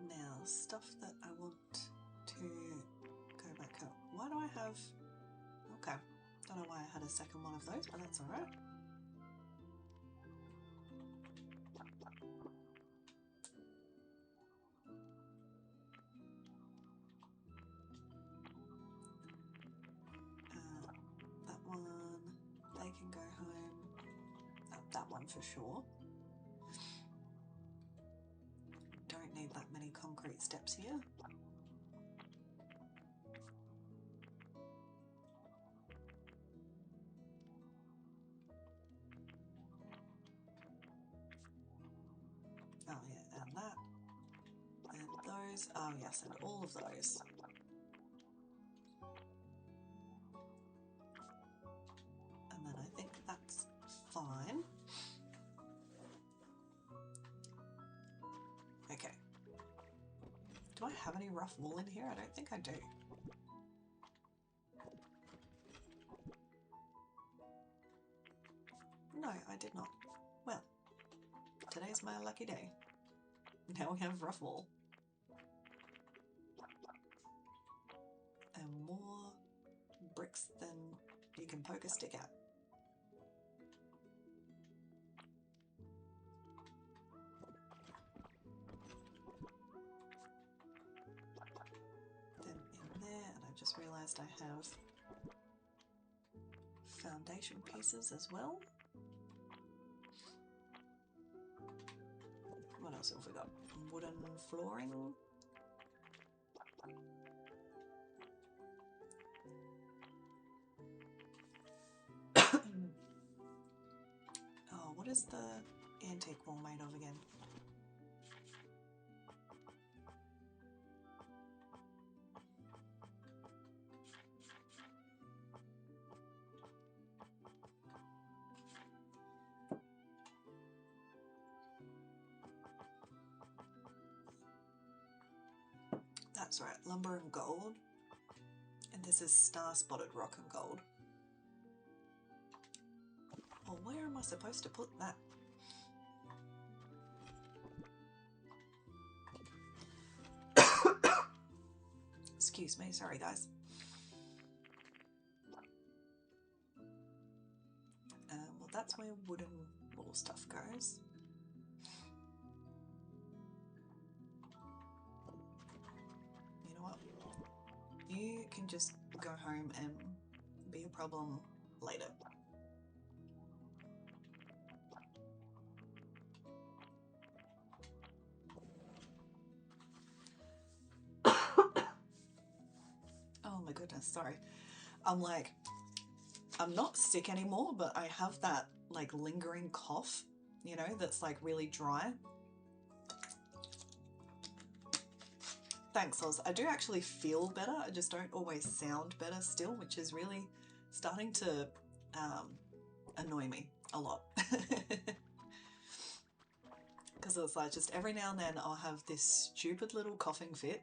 Now, stuff that I want to go back up. Why do I have... Okay. Don't know why I had a second one of those, but that's alright. That one, they can go home. That one for sure. Don't need that many concrete steps here. Oh yeah, and that. And those. Oh yes, and all of those. And then I think that's fine. Okay. Do I have any rough wool in here? I don't think I do. No, I did not. Well, today's my lucky day. Now we have rough wool. bricks, then you can poke a stick out. Then in there, and I just realised I have foundation pieces as well. What else have we got? Wooden flooring. Oh, what is the antique wall made of again? That's right, lumber and gold. And this is star-spotted rock and gold. Well, where am I supposed to put that? Excuse me, sorry guys. Well, that's where wooden wall stuff goes. You know what? You can just go home and be a problem later. Oh my goodness, sorry. I'm not sick anymore, but I have that like lingering cough, you know, that's like really dry. Thanks, Oz. I do actually feel better. I just don't always sound better still, which is really starting to annoy me a lot. Because it's like just every now and then I'll have this stupid little coughing fit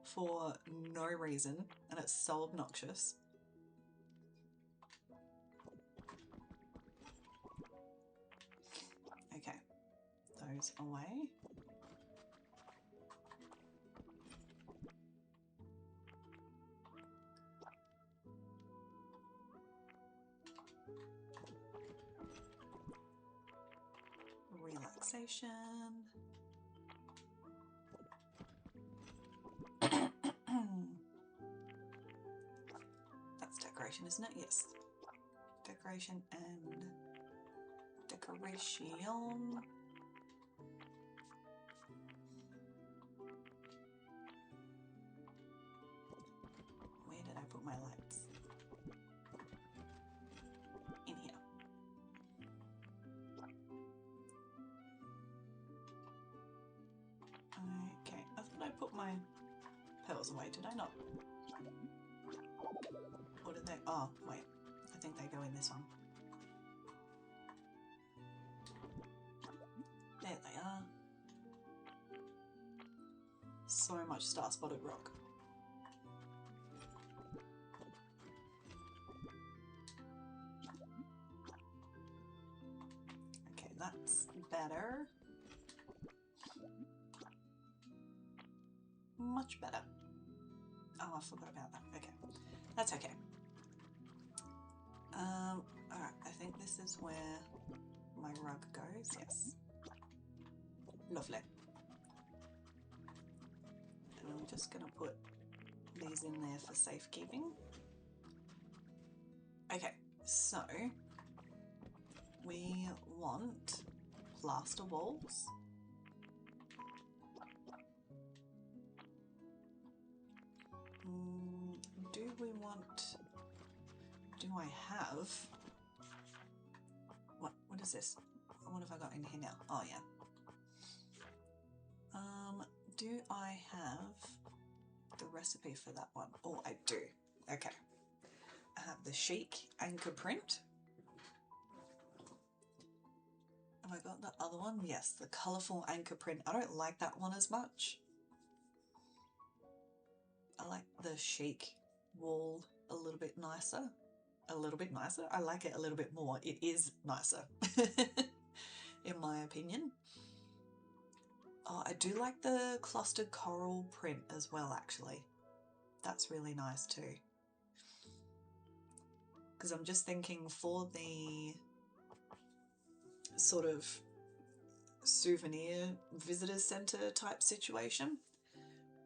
for no reason, and it's so obnoxious. Okay, those away. Relaxation. That's decoration, isn't it? Yes. Decoration and decoration. Where did I put my lights? In here. Okay, I thought I put my pearls away, did I not? Or did they? Oh, wait. I think they go in this one. There they are. So much star-spotted rock. Okay, that's better. Much better. Oh, I forgot about that. Okay, that's okay. Alright, I think this is where my rug goes, yes. Lovely. And I'm just going to put these in there for safekeeping. Okay, so we want plaster walls. Do I have, what is this? What have I got in here now? Oh yeah. Do I have the recipe for that one? Oh, I do. Okay. I have the chic anchor print. Have I got the other one? Yes, the colourful anchor print. I don't like that one as much. I like the chic wall a little bit nicer. A little bit nicer. I like it a little bit more. It is nicer, in my opinion. Oh, I do like the clustered coral print as well, actually. That's really nice too. because I'm just thinking for the sort of souvenir visitor center type situation,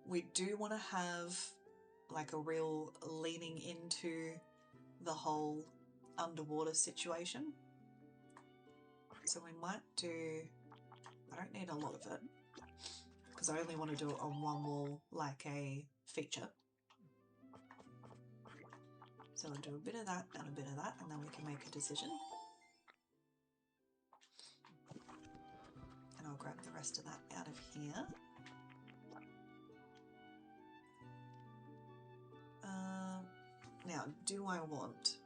we do want to have like a real leaning into the whole underwater situation. So we might do, I don't need a lot of it because I only want to do it on one wall like a feature. So we'll do a bit of that and a bit of that, and then we can make a decision. And I'll grab the rest of that out of here. Now, do I want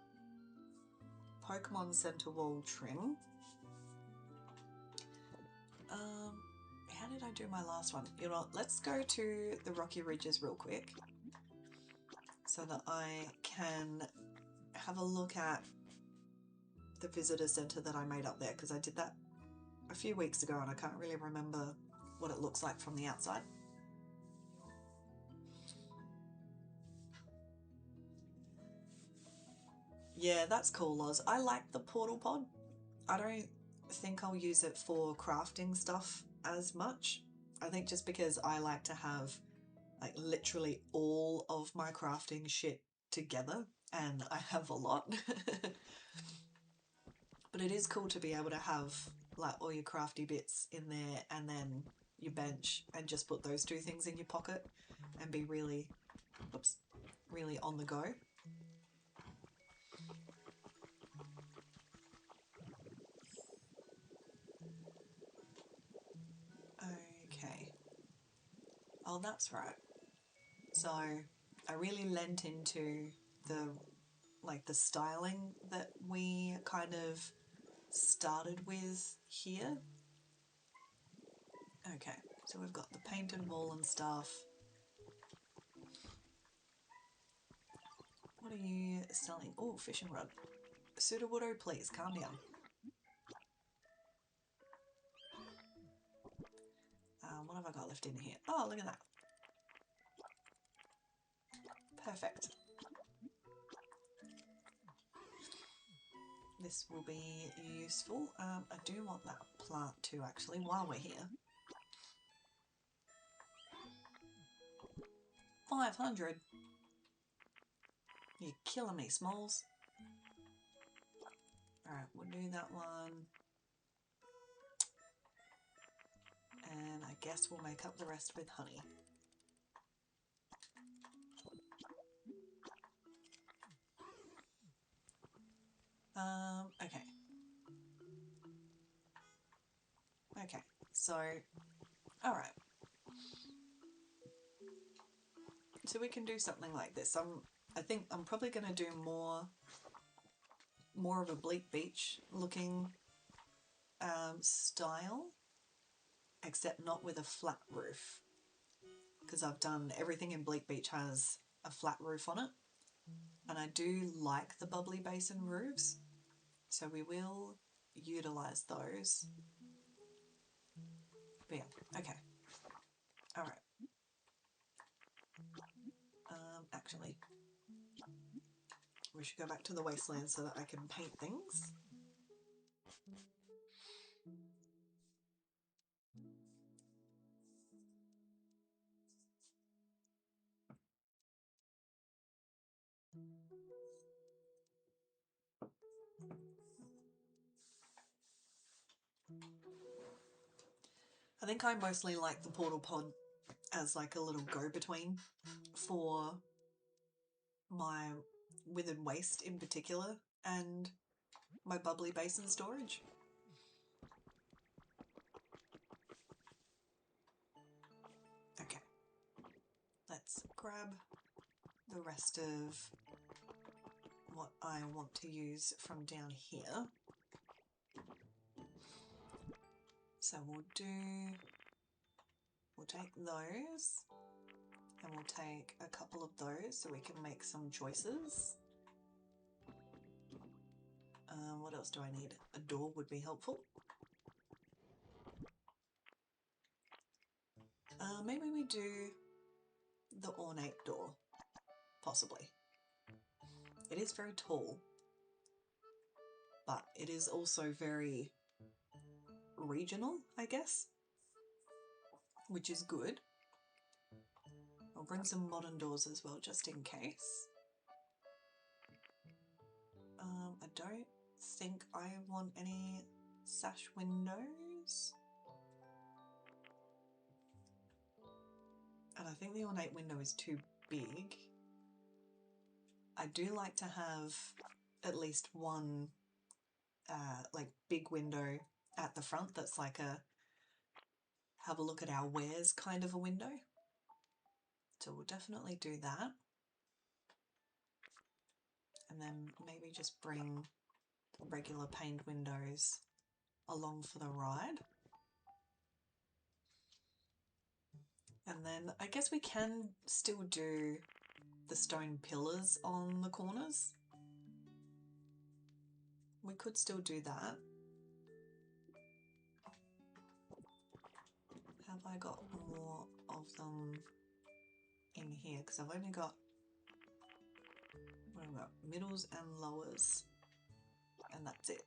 Pokemon Center Wall trim? How did I do my last one? You know what, let's go to the Rocky Ridges real quick so that I can have a look at the visitor center that I made up there, because I did that a few weeks ago and I can't really remember what it looks like from the outside. Yeah, that's cool, Loz. I like the portal pod. I don't think I'll use it for crafting stuff as much. I think just because I like to have like literally all of my crafting shit together, and I have a lot. But it is cool to be able to have like all your crafty bits in there and then your bench and just put those two things in your pocket and be really, oops, really on the go. Okay. Oh, that's right. So I really lent into the like the styling that we kind of started with here. Okay, so we've got the painted wall and stuff. What are you selling? Oh, fishing rod. Sudowoodo, please, calm down. What have I got left in here? Oh, look at that. Perfect. This will be useful. I do want that plant too, actually, while we're here. 500. You're killing me, Smalls. Alright, we'll do that one. And I guess we'll make up the rest with honey. Okay. Okay, so, alright. So we can do something like this. I think I'm probably going to do more of a Bleak Beach looking style, except not with a flat roof, because I've done everything in Bleak Beach has a flat roof on it, and I do like the Bubbly Basin roofs, so we will utilize those. But yeah, okay. All right. Actually, we should go back to the wasteland so that I can paint things. I think I mostly like the portal pod as like a little go-between for my withered waste in particular and my Bubbly Basin storage. Okay, let's grab the rest of what I want to use from down here. So we'll take those and we'll take a couple of those so we can make some choices. What else do I need? A door would be helpful. Maybe we do the ornate door, possibly. It is very tall, but it is also very regional, I guess, which is good. I'll bring some modern doors as well, just in case. I don't think I want any sash windows. And I think the ornate window is too big. I do like to have at least one like big window at the front that's like a have a look at our wares kind of a window. So we'll definitely do that. And then maybe just bring regular paned windows along for the ride. And then I guess we can still do the stone pillars on the corners. We could still do that. Have I got more of them in here? Because I've only got, what have I got? Middles and lowers, and that's it.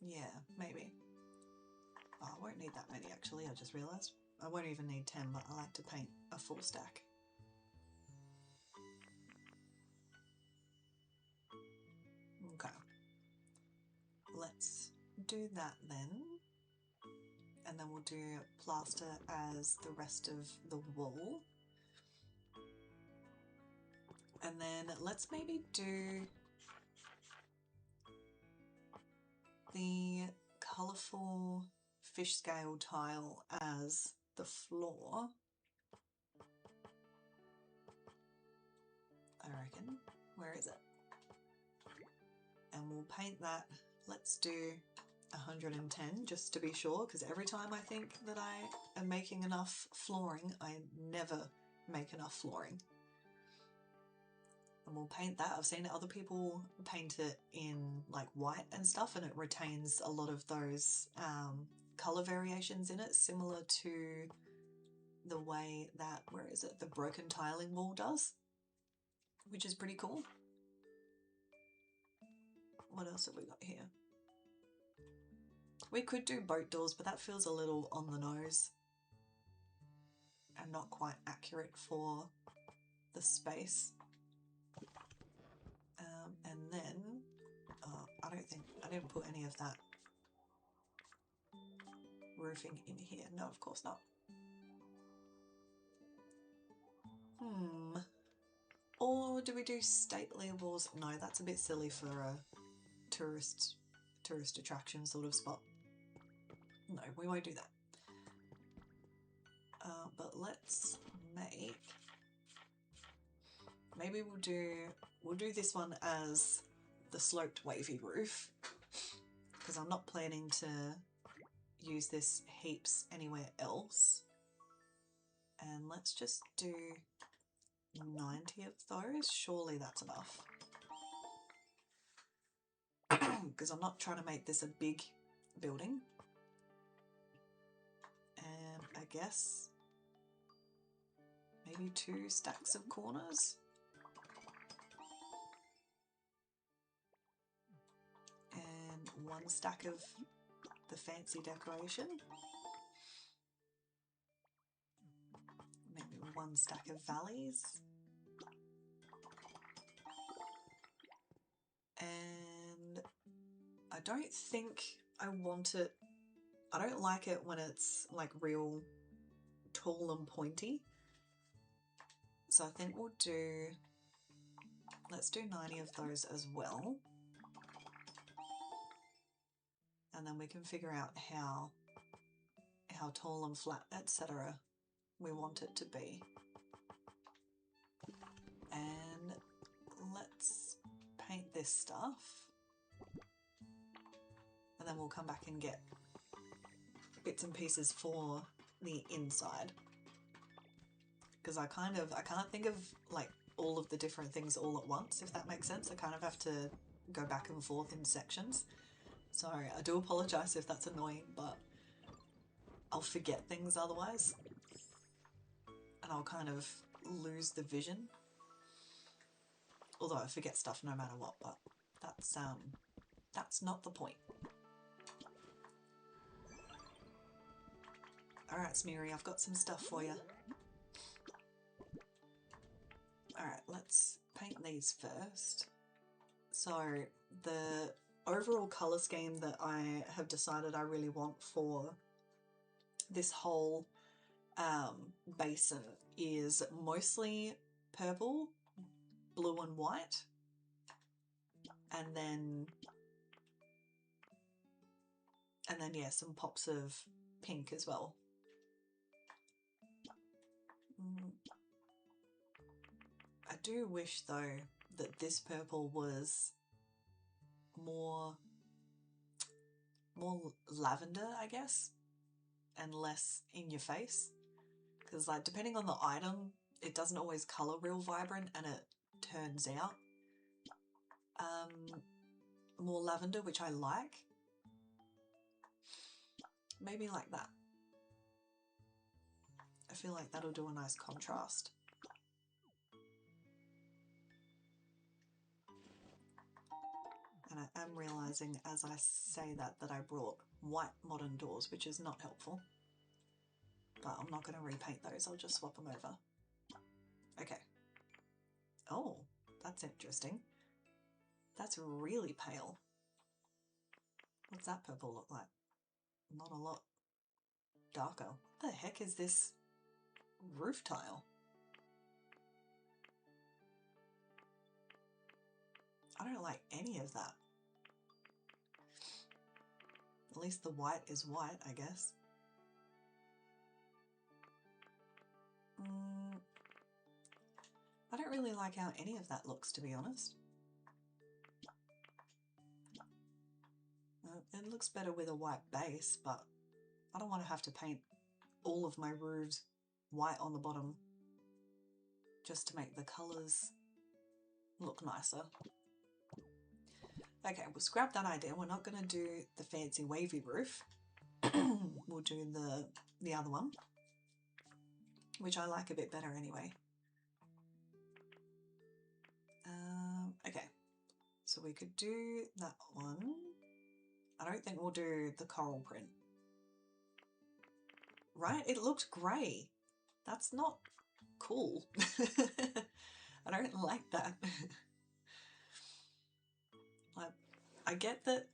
Yeah, maybe. Oh, I won't need that many actually, I just realised. I won't even need 10, but I like to paint a full stack. Okay. Let's do that then. And then we'll do plaster as the rest of the wall. And then let's maybe do the colourful fish scale tile as the floor, I reckon. Where is it? And we'll paint that. Let's do 110 just to be sure, because every time I think that I am making enough flooring, I never make enough flooring. And we'll paint that. I've seen other people paint it in like white and stuff, and it retains a lot of those colour variations in it, similar to the way that, where is it, the broken tiling wall does, which is pretty cool. What else have we got here? We could do boat doors, but that feels a little on the nose and not quite accurate for the space. And then, I didn't put any of that roofing in here. No, of course not. Or do we do stately walls? No, that's a bit silly for a tourist attraction sort of spot. No, we won't do that. But let's make, maybe we'll do this one as the sloped wavy roof, because I'm not planning to use this heaps anywhere else. And let's just do 90 of those. Surely that's enough. Because I'm not trying to make this a big building. And I guess maybe 2 stacks of corners. And 1 stack of the fancy decoration. Maybe 1 stack of valleys. And I don't think I want it, I don't like it when it's like real tall and pointy. So I think we'll do, let's do 90 of those as well. And then we can figure out how tall and flat, etc. we want it to be. And let's paint this stuff. And then we'll come back and get bits and pieces for the inside. Because I can't think of like all of the different things all at once, if that makes sense. I kind of have to go back and forth in sections. Sorry, I do apologise if that's annoying, but I'll forget things otherwise. And I'll kind of lose the vision. Although I forget stuff no matter what, but that's not the point. Alright, Smeary, I've got some stuff for you. Alright, let's paint these first. So the overall colour scheme that I have decided I really want for this whole basin is mostly purple, blue and white, and then yeah, some pops of pink as well. I do wish though that this purple was more lavender, I guess, and less in your face, because like depending on the item it doesn't always colour real vibrant, and it turns out more lavender, which I like. Maybe like that. I feel like that'll do a nice contrast. And I am realising as I say that I brought white modern doors, which is not helpful. But I'm not going to repaint those, I'll just swap them over. Okay. Oh, that's interesting. That's really pale. What's that purple look like? Not a lot darker. What the heck is this roof tile? I don't like any of that. At least the white is white, I guess. I don't really like how any of that looks, to be honest. It looks better with a white base, but I don't want to have to paint all of my roofs white on the bottom just to make the colours look nicer. Okay, we'll scrap that idea. We're not going to do the fancy wavy roof. We'll do the other one, which I like a bit better anyway. Okay, so we could do that one. I don't think we'll do the coral print. Right? It looked grey. That's not cool. I don't like that. Like, I get that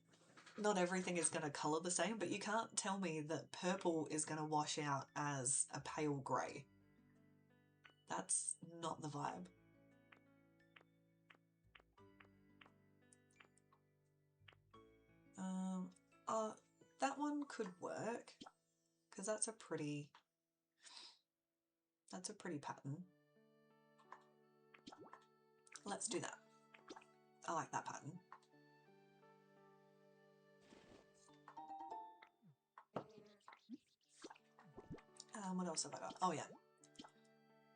not everything is going to colour the same, but you can't tell me that purple is going to wash out as a pale grey. That's not the vibe. That one could work because that's a pretty pattern. Let's do that. I like that pattern. What else have I got? Oh yeah.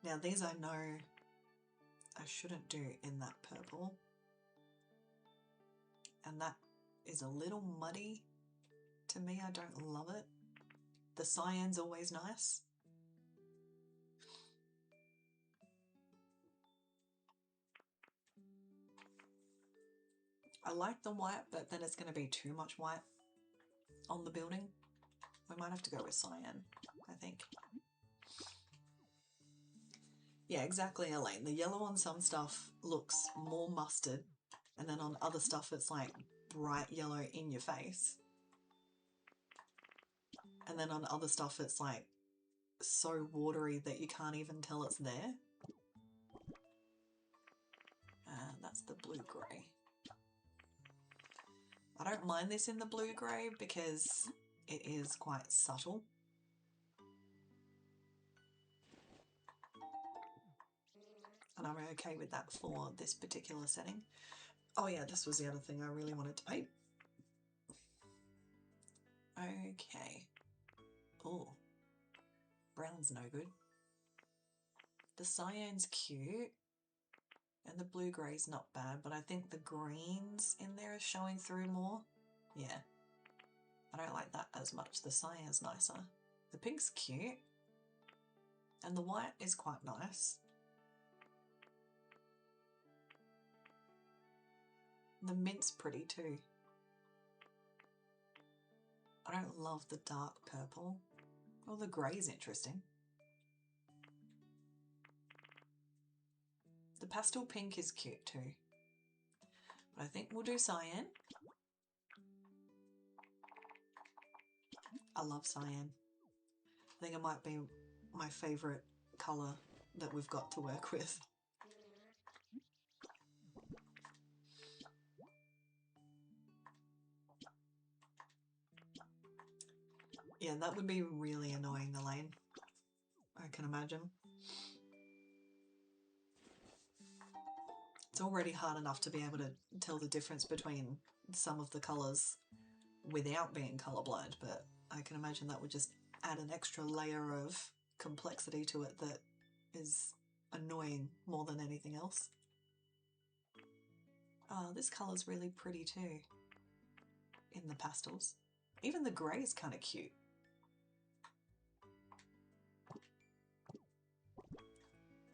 Now these I know I shouldn't do in that purple. And that is a little muddy to me. I don't love it. The cyan's always nice. I like the white, but then it's going to be too much white on the building. We might have to go with cyan, I think. Yeah, exactly, Elaine. The yellow on some stuff looks more mustard, and then on other stuff it's like bright yellow in your face. And then on other stuff it's like so watery that you can't even tell it's there. That's the blue-grey. I don't mind this in the blue-grey because it is quite subtle. And I'm okay with that for this particular setting. Oh yeah, this was the other thing I really wanted to paint. Okay. Oh, brown's no good. The cyan's cute and the blue-grey's not bad, but I think the greens in there are showing through more. Yeah, I don't like that as much. The cyan's nicer. The pink's cute. And the white is quite nice. The mint's pretty too. I don't love the dark purple. Oh, the grey's interesting. The pastel pink is cute too. But I think we'll do cyan. I love cyan. I think it might be my favourite colour that we've got to work with. Yeah, that would be really annoying, Elaine. I can imagine. It's already hard enough to be able to tell the difference between some of the colours without being colourblind, but I can imagine that would just add an extra layer of complexity to it that is annoying more than anything else. Oh, this colour's really pretty too in the pastels. Even the grey's kind of cute.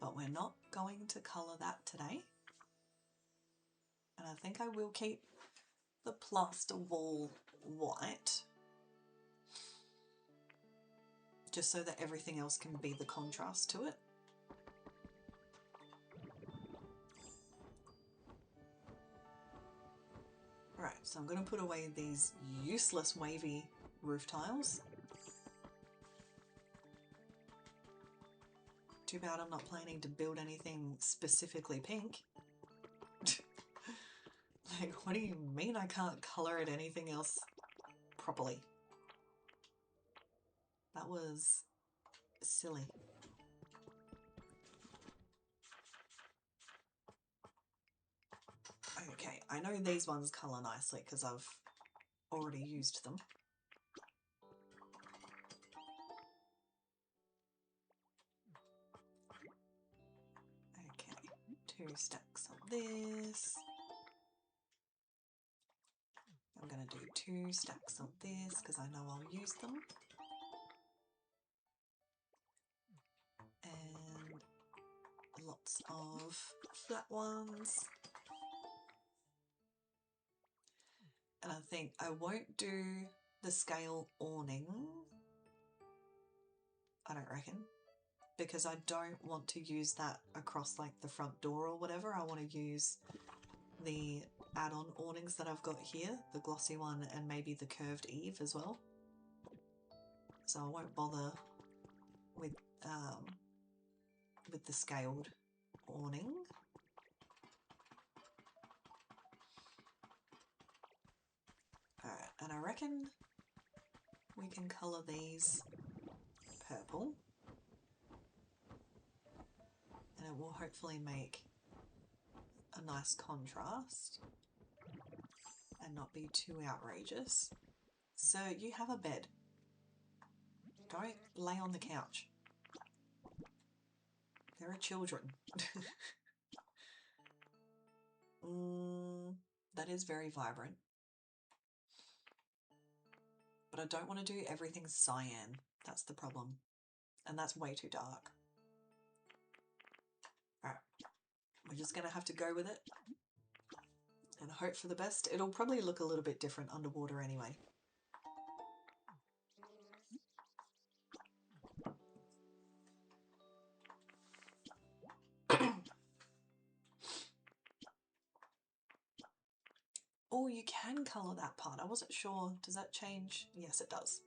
But we're not going to colour that today. And I think I will keep the plaster wall white, just so that everything else can be the contrast to it. Right, so I'm going to put away these useless wavy roof tiles. Too bad I'm not planning to build anything specifically pink. Like, what do you mean I can't colour it anything else properly? That was silly. Okay, I know these ones colour nicely because I've already used them. Okay, 2 stacks of this. I'm going to do 2 stacks of this because I know I'll use them. And lots of flat ones. And I think I won't do the scale awning, I don't reckon, because I don't want to use that across like the front door or whatever. I want to use the add-on awnings that I've got here, the glossy one and maybe the curved eave as well. So I won't bother with the scaled awning. Alright, and I reckon we can colour these purple, and it will hopefully make a nice contrast and not be too outrageous. So you have a bed. Don't lay on the couch. There are children. That is very vibrant. But I don't want to do everything cyan. That's the problem. And that's way too dark. Alright. We're just going to have to go with it and hope for the best. It'll probably look a little bit different underwater anyway. Oh, you can colour that part. I wasn't sure. Does that change? Yes, it does.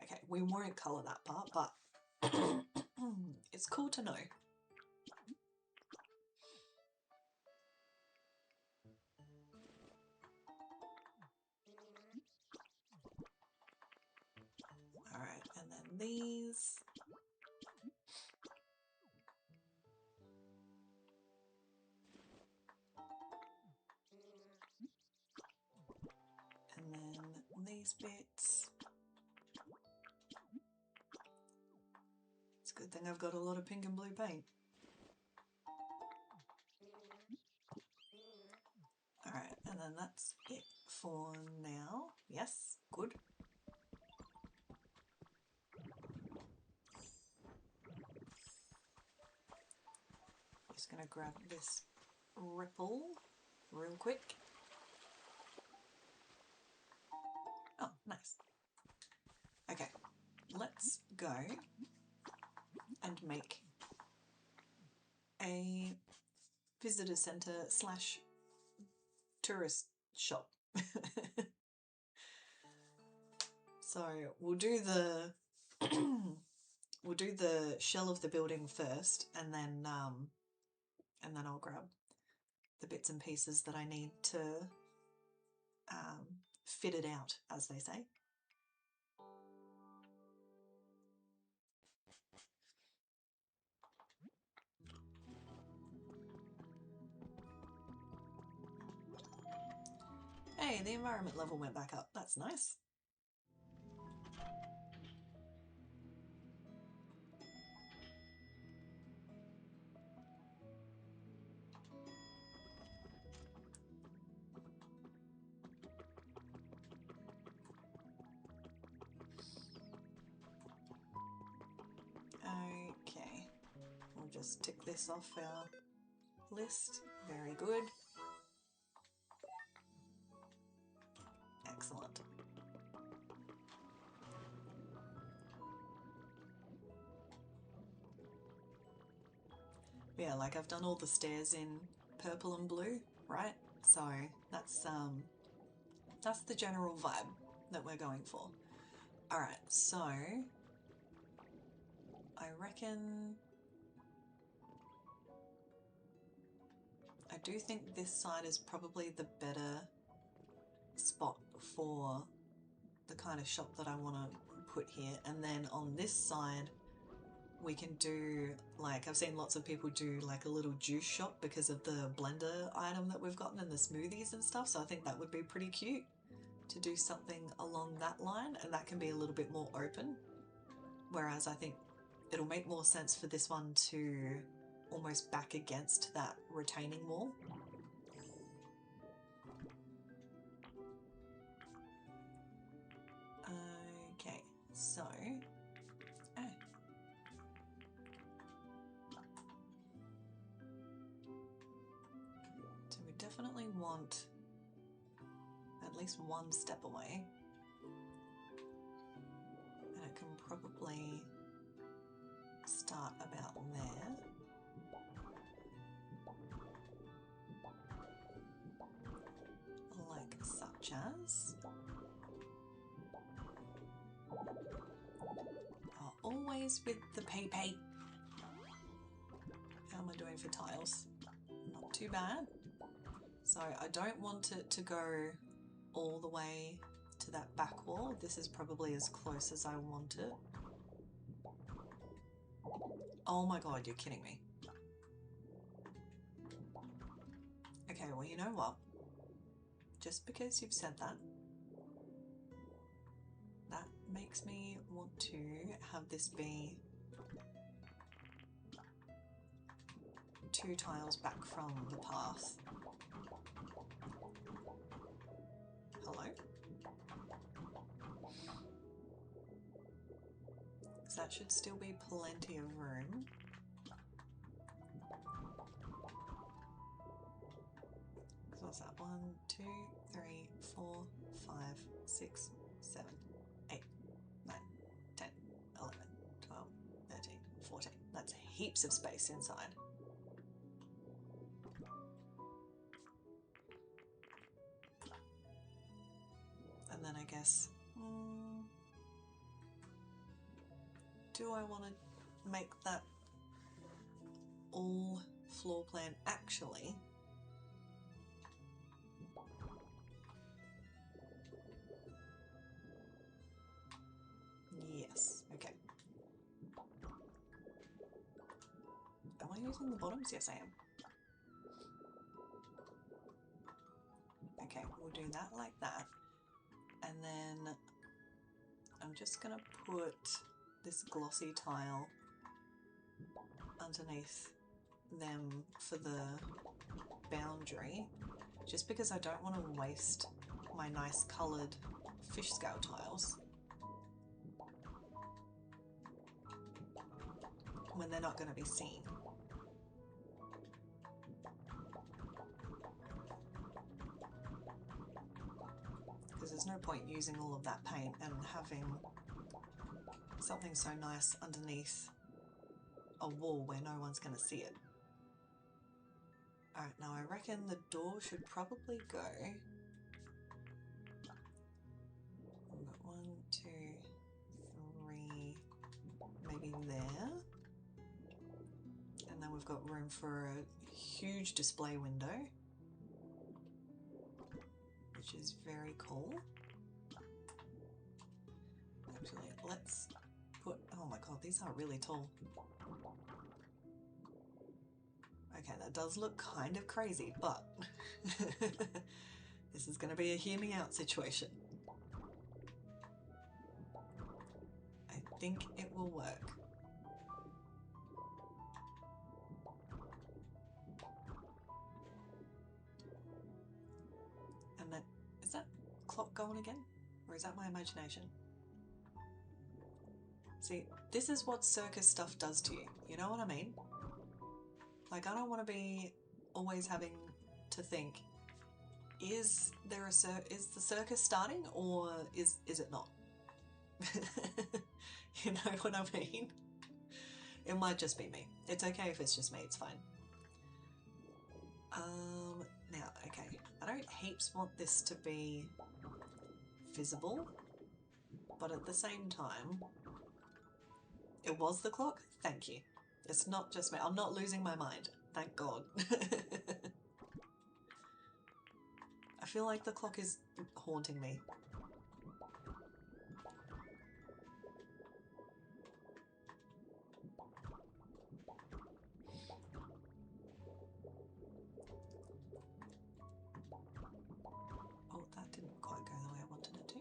Okay, we won't colour that part, but it's cool to know. Alright, and then these. And then these bits. It's a good thing I've got a lot of pink and blue paint. Alright, and then that's it for now. Yes, good. just going to grab this ripple real quick. Oh, nice. Okay, let's go and make a visitor center slash tourist shop. So we'll do the we'll do the shell of the building first, and then I'll grab the bits and pieces that I need to fit it out, as they say. Hey, the environment level went back up. That's nice. Okay, we'll just tick this off our list. Very good. Excellent. Yeah, like I've done all the stairs in purple and blue, right? So that's the general vibe that we're going for. All right, so I reckon I do think this side is probably the better spot for the kind of shop that I want to put here. And then on this side, we can do, like, I've seen lots of people do like a little juice shop because of the blender item that we've gotten and the smoothies and stuff. So I think that would be pretty cute to do something along that line, and that can be a little bit more open. Whereas I think it'll make more sense for this one to almost back against that retaining wall. Okay, so so we definitely want at least one step away, and it can probably start about there. Like such as. Oh, always with the pay. How am I doing for tiles? Not too bad. So I don't want it to go all the way to that back wall. This is probably as close as I want it. Oh my god, you're kidding me. Okay, well, you know what? Just because you've said that, that makes me want to have this be 2 tiles back from the path. Hello? So that should still be plenty of room. So what's that? 1, 2, 3, 4, 5, 6, 7, 8, 9, 10, 11, 12, 13, 14. That's heaps of space inside. And then I guess, do I want to make that all floor plan actually? Yes, okay. Am I using the bottoms? Yes, I am. Okay, we'll do that like that. And then I'm just going to put this glossy tile underneath them for the boundary, just because I don't want to waste my nice coloured fish scale tiles when they're not going to be seen. no point using all of that paint and having something so nice underneath a wall where no one's going to see it. Alright, now I reckon the door should probably go. We've got 1, 2, 3, maybe there. And then we've got room for a huge display window, which is very cool. Actually, let's put, oh my god, these are really tall. Okay, that does look kind of crazy, but this is going to be a hear me out situation. I think it will work. And then, is that clock going again? Or is that my imagination? See, this is what circus stuff does to you. You know what I mean? Like, I don't want to be always having to think, is there a is the circus starting or is it not? You know what I mean? It might just be me. It's okay if it's just me, it's fine. Now, okay, I don't heaps want this to be visible, but at the same time, it was the clock? Thank you. It's not just me. I'm not losing my mind. Thank God. I feel like the clock is haunting me. Oh, that didn't quite go the way I wanted it to.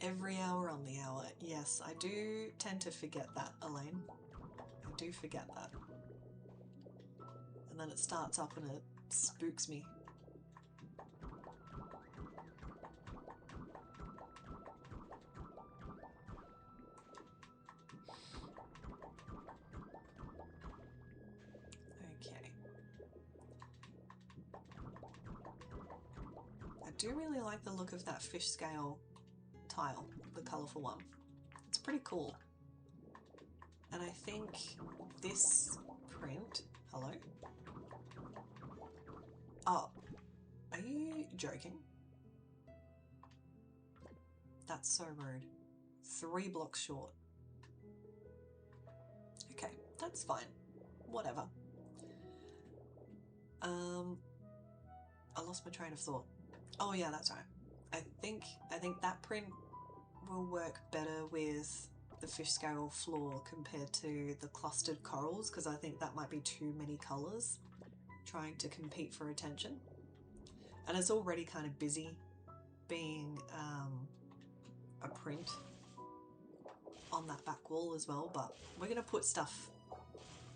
Every hour on the hour. Yes, I do tend to forget that, Elaine. I do forget that. And then it starts up and it spooks me. Okay. I do really like the look of that fish scale tile, the colourful one. It's pretty cool. And I think this print, hello? Oh, are you joking? That's so rude. 3 blocks short. Okay, that's fine. Whatever. I lost my train of thought. Oh yeah, that's right. I think that print will work better with the fish scale floor compared to the clustered corals, because I think that might be too many colours trying to compete for attention. And it's already kind of busy being a print on that back wall as well, but we're going to put stuff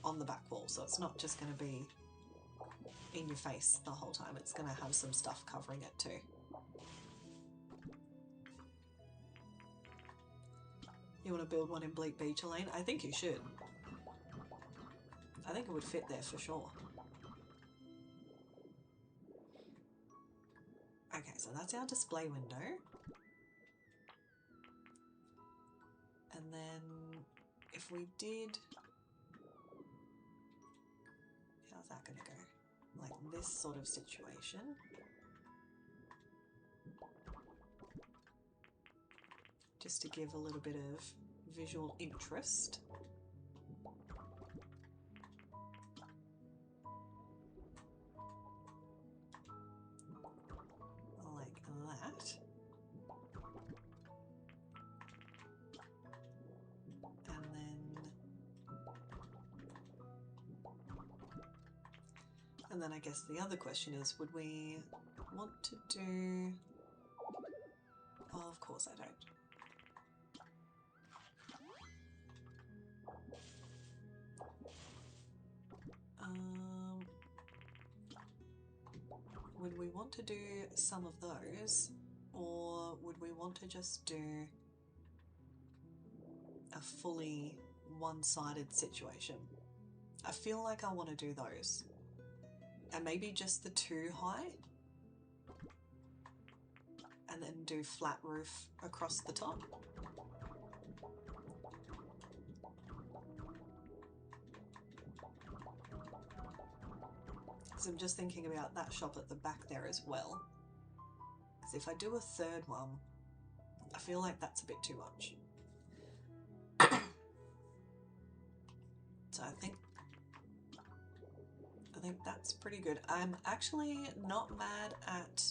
on the back wall, so it's not just going to be in your face the whole time. It's going to have some stuff covering it too. You want to build one in Bleak Beach, Elaine? I think you should. I think it would fit there for sure. Okay, so that's our display window. And then if we did... How's that going to go? Like this sort of situation. Just to give a little bit of visual interest. Like that. And then I guess the other question is, would we want to do... Oh, of course I don't. Would we want to do some of those, or would we want to just do a fully one-sided situation? I feel like I want to do those. And maybe just the 2 high? and then do flat roof across the top. Because I'm just thinking about that shop at the back there as well. Because if I do a third one, I feel like that's a bit too much. So I think that's pretty good. I'm actually not mad at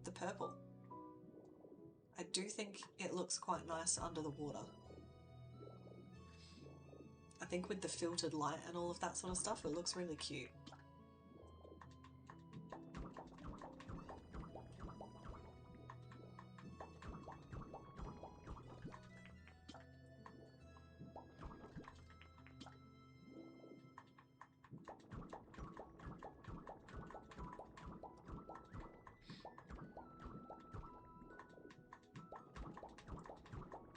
the purple. I do think it looks quite nice under the water. I think with the filtered light and all of that sort of stuff, it looks really cute.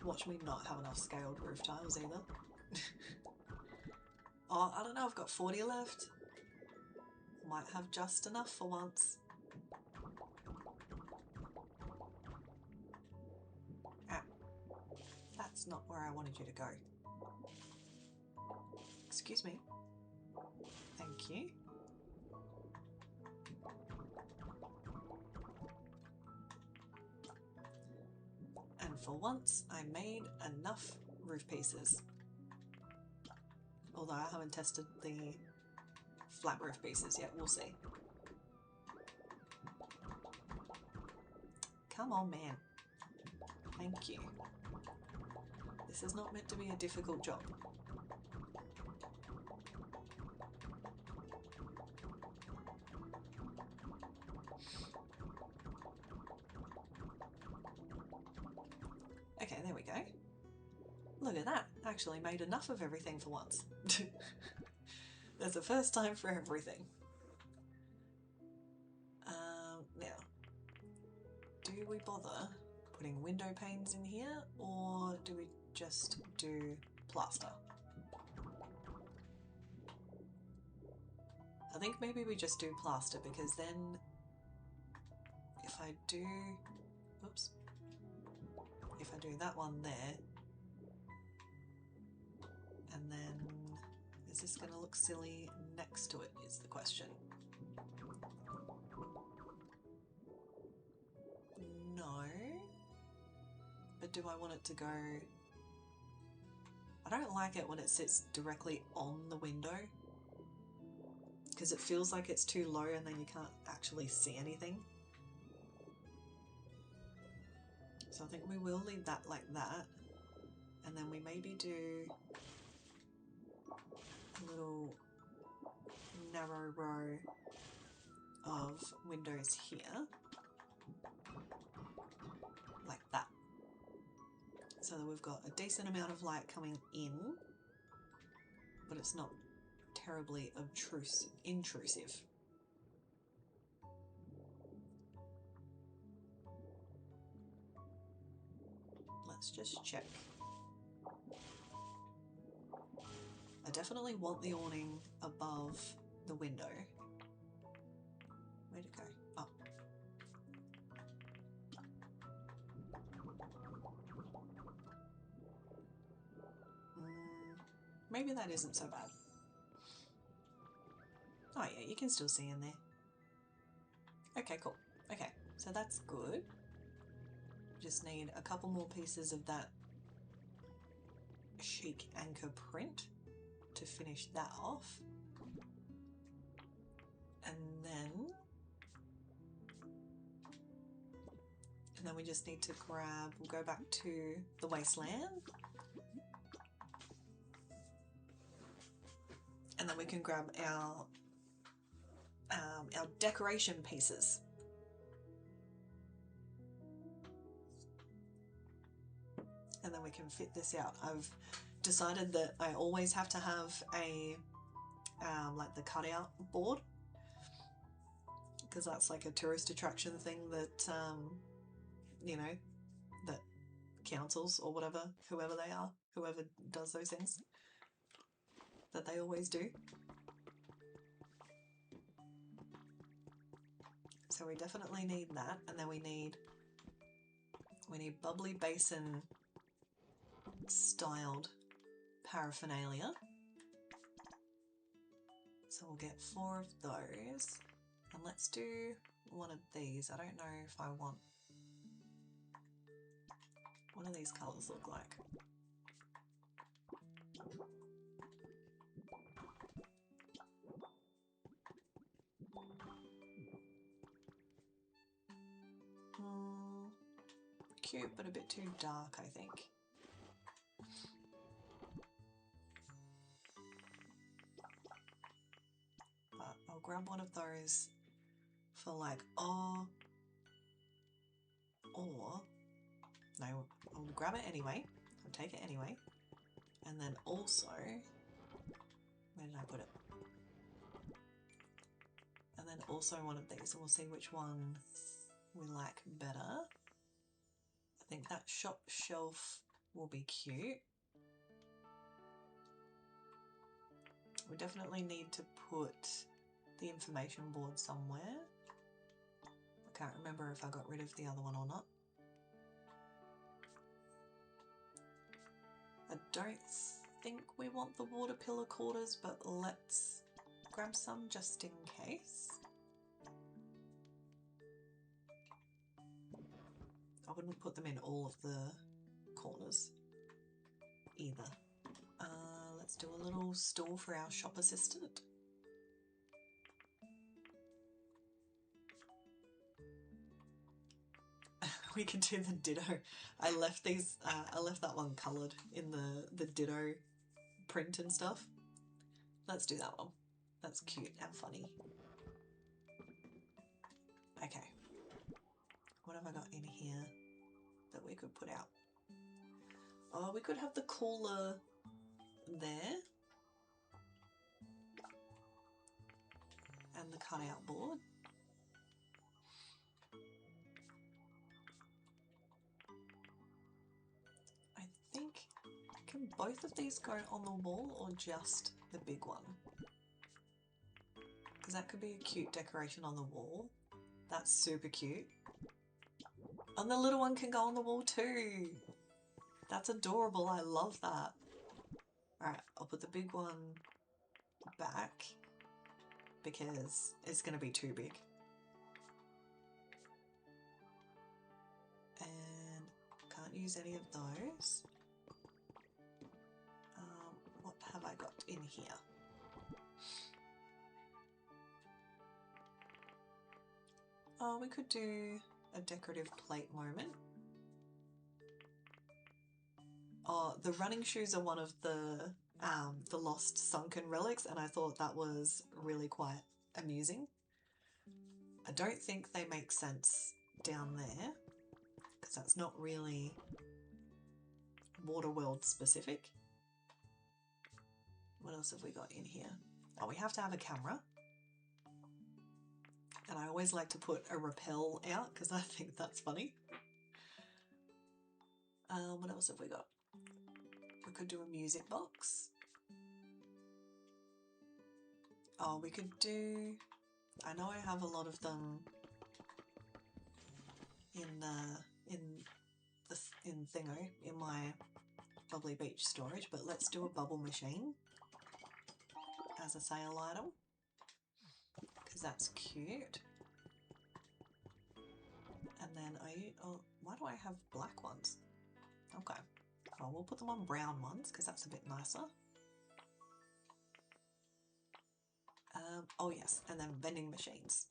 Watch me not have enough scaled roof tiles either. Oh, I don't know, I've got 40 left. Might have just enough for once. Ah, that's not where I wanted you to go. Excuse me. Thank you. And for once, I made enough roof pieces. Although I haven't tested the flat roof pieces yet, we'll see. Come on, man. Thank you. This is not meant to be a difficult job. Okay, there we go. Look at that. Actually made enough of everything for once. There's a first time for everything. Now, do we bother putting window panes in here, or do we just do plaster? I think maybe we just do plaster, because then if I do, oops, if I do that one there, and then is this going to look silly next to it is the question. No, but do I want it to go, I don't like it when it sits directly on the window, because it feels like it's too low and then you can't actually see anything. So I think we will leave that like that, and then we maybe do a little narrow row of windows here, like that, so that we've got a decent amount of light coming in, but it's not terribly intrusive. Let's just check. I definitely want the awning above the window. Where'd it go? Oh. Maybe that isn't so bad. Oh yeah, you can still see in there. Okay, cool. Okay, so that's good. Just need a couple more pieces of that chic anchor print to finish that off. And then we just need to grab, we'll go back to the wasteland. And then we can grab our decoration pieces. And then we can fit this out. I've decided that I always have to have a like the cutout board, because that's like a tourist attraction thing that you know, that councils or whatever, whoever they are, whoever does those things, that they always do. So we definitely need that, and then we need We need Bubbly Basin styled paraphernalia. So we'll get 4 of those. And let's do one of these. I don't know if I want... What do these colours look like? Cute, but a bit too dark, I think. But I'll grab one of those for like, or no, I'll grab it anyway. I'll take it anyway. And then also, where did I put it? And then also one of these, and we'll see which one we like better. I think that shop shelf will be cute. We definitely need to put the information board somewhere. I can't remember if I got rid of the other one or not. I don't think we want the water pillar quarters, but let's grab some just in case. I wouldn't put them in all of the corners either. Let's do a little stall for our shop assistant. We can do the ditto. I left these. I left that one coloured in the ditto print and stuff. Let's do that one. That's cute and funny. Okay. What have I got in here that we could put out? Oh, we could have the cooler there. And the cutout board. I think, can both of these go on the wall or just the big one? Because that could be a cute decoration on the wall. That's super cute. And the little one can go on the wall too. That's adorable. I love that. Alright, I'll put the big one back because it's going to be too big. And can't use any of those. What have I got in here? Oh, we could do a decorative plate moment. Oh, the running shoes are one of the lost sunken relics, and I thought that was really quite amusing. I don't think they make sense down there because that's not really Waterworld specific. What else have we got in here? Oh, we have to have a camera. And I always like to put a rappel out because I think that's funny. What else have we got? We could do a music box. Oh, we could do... I know I have a lot of them in Thingo, in my Bubbly Beach storage, but let's do a bubble machine as a sale item because that's cute. And then why do I have black ones? Okay, well, we'll put them on brown ones because that's a bit nicer. Oh yes, and then vending machines.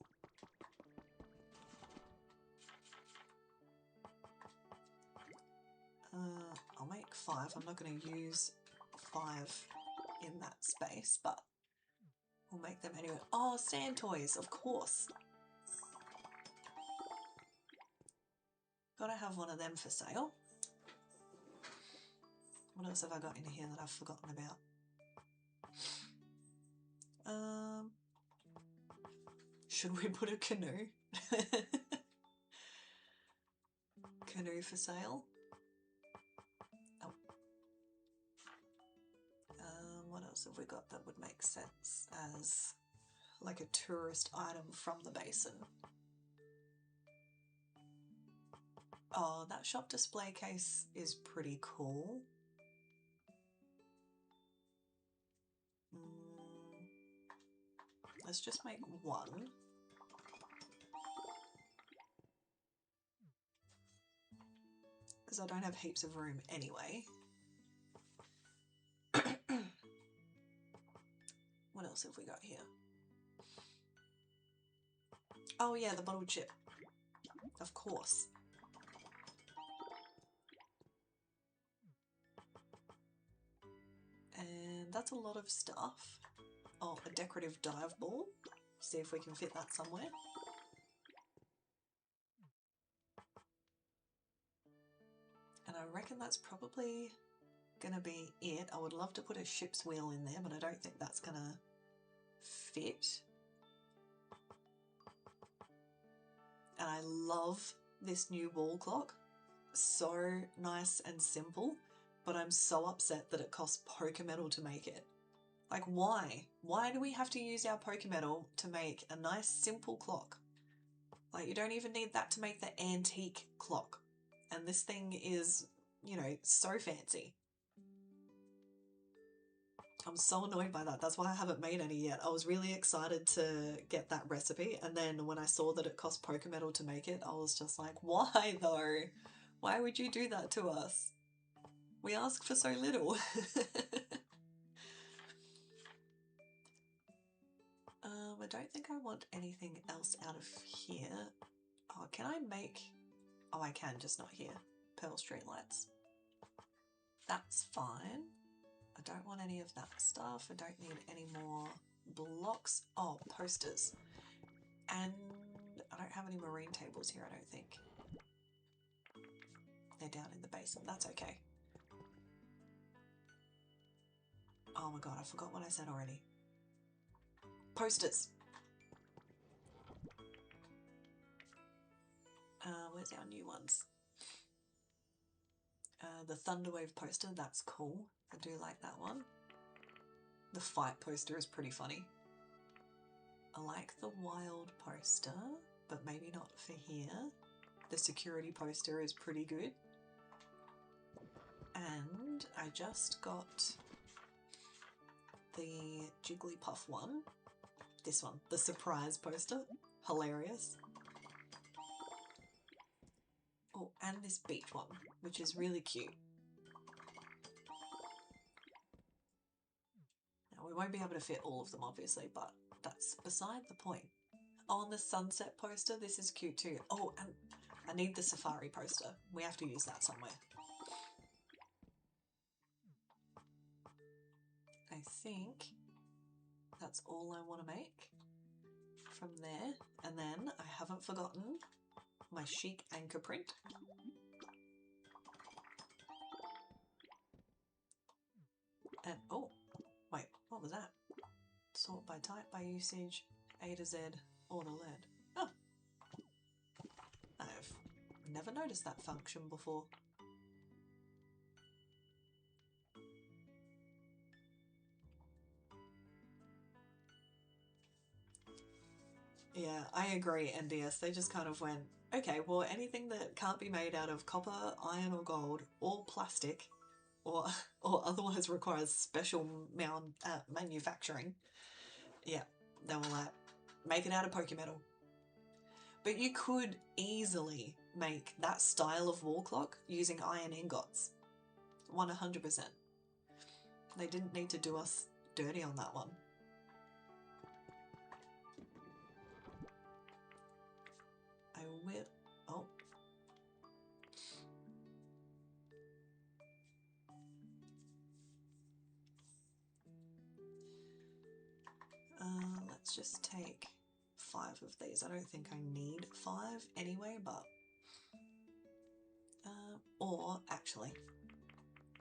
I'll make 5. I'm not going to use 5 in that space, but we'll make them anyway. Oh, sand toys, of course. Gotta have one of them for sale. What else have I got in here that I've forgotten about? Should we put a canoe? Canoe for sale? Oh. What else have we got that would make sense as like a tourist item from the basin? Oh, that shop display case is pretty cool. Let's just make one. Because I don't have heaps of room anyway. What else have we got here? Oh yeah, the bottle chip. Of course. And that's a lot of stuff. Oh, a decorative dive ball. See if we can fit that somewhere. And I reckon that's probably gonna be it. I would love to put a ship's wheel in there, but I don't think that's gonna fit. And I love this new wall clock. So nice and simple, but I'm so upset that it costs POKEMetal to make it. Like, why? Why do we have to use our POKEMetal to make a nice simple clock? Like, you don't even need that to make the antique clock. And this thing is, you know, so fancy. I'm so annoyed by that. That's why I haven't made any yet. I was really excited to get that recipe, and then when I saw that it cost POKEMetal to make it, I was just like, why though? Why would you do that to us? We ask for so little. I don't think I want anything else out of here. Oh, can I make... Oh, I can, just not here. Pearl street lights. That's fine. I don't want any of that stuff. I don't need any more blocks. Oh, posters. And I don't have any marine tables here, I don't think. They're down in the basin. That's okay. Oh my god, I forgot what I said already. Posters. Where's our new ones? The Thunderwave poster, that's cool. I do like that one. The fight poster is pretty funny. I like the wild poster, but maybe not for here. The security poster is pretty good. And I just got the Jigglypuff one. This one, the surprise poster. Hilarious. Oh, and this beach one, which is really cute. Now, we won't be able to fit all of them, obviously, but that's beside the point. On the sunset poster, this is cute too. Oh, and I need the safari poster. We have to use that somewhere. I think that's all I want to make from there. And then I haven't forgotten my chic anchor print. And oh, wait, what was that? Sort by type, by usage, A to Z, or the lead. Oh, I've never noticed that function before. Yeah, I agree, NDS. They just kind of went, okay, well, anything that can't be made out of copper, iron, or gold, or plastic, or otherwise requires special manufacturing, yeah, they were like, make it out of POKEMetal. But you could easily make that style of wall clock using iron ingots. 100%. They didn't need to do us dirty on that one. I will... Oh. Let's just take 5 of these. I don't think I need 5 anyway, but... or, actually,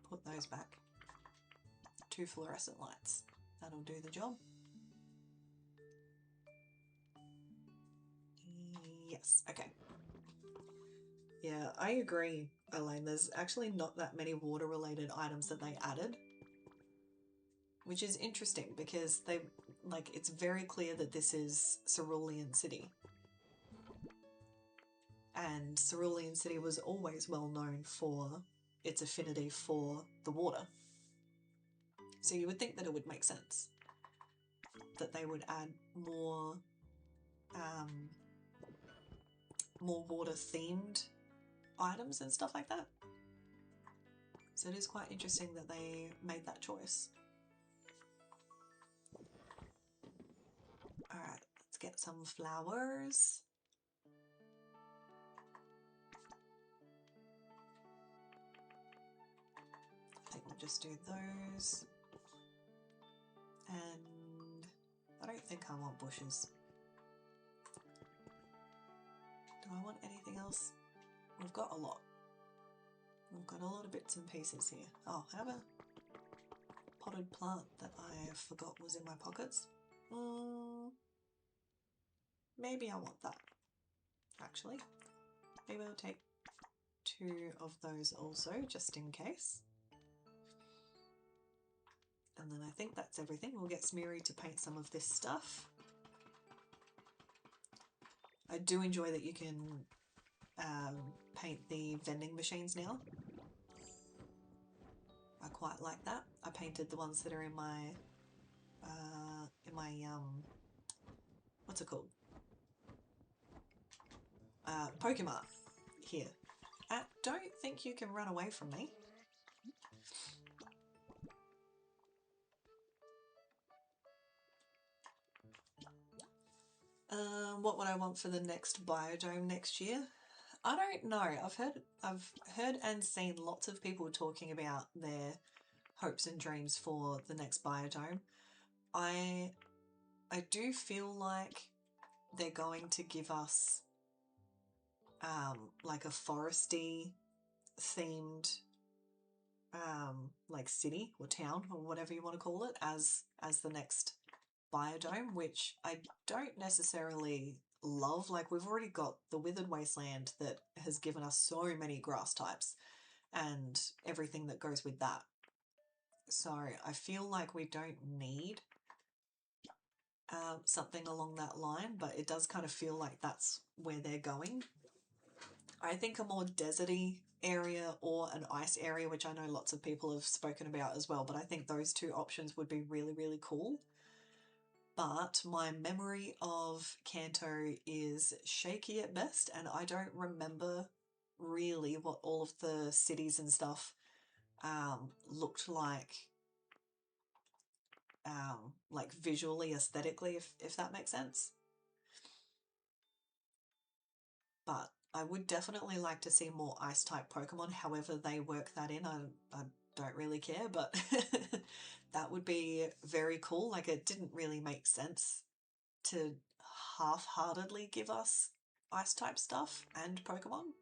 put those back. 2 fluorescent lights. That'll do the job. Yes, okay. Yeah, I agree, Elaine. There's actually not that many water-related items that they added, which is interesting because they, like, it's very clear that this is Cerulean City. and Cerulean City was always well known for its affinity for the water. So you would think that it would make sense that they would add more more water-themed items and stuff like that. So it is quite interesting that they made that choice. Alright, let's get some flowers. I think we'll just do those. And I don't think I want bushes. Do I want anything else? We've got a lot. We've got a lot of bits and pieces here. Oh, I have a potted plant that I forgot was in my pockets. Maybe I want that, actually. Maybe I'll take 2 of those also, just in case. And then I think that's everything. We'll get Smeary to paint some of this stuff. I do enjoy that you can paint the vending machines now. I quite like that. I painted the ones that are in my what's it called? Pokemon here. Don't think you can run away from me. What would I want for the next biodome next year? I don't know. I've heard and seen lots of people talking about their hopes and dreams for the next biodome. I do feel like they're going to give us like a foresty themed like city or town or whatever you want to call it as the next biodome, which I don't necessarily love. Like, we've already got the Withered Wasteland that has given us so many grass types and everything that goes with that. So I feel like we don't need something along that line, but it does kind of feel like that's where they're going. I think a more deserty area or an ice area, which I know lots of people have spoken about as well, but I think those 2 options would be really, really cool. But my memory of Kanto is shaky at best, and I don't remember really what all of the cities and stuff looked like visually, aesthetically, if that makes sense. But I would definitely like to see more ice-type Pokemon. However they work that in, I don't really care, but that would be very cool. Like, it didn't really make sense to half-heartedly give us ice-type stuff and Pokemon.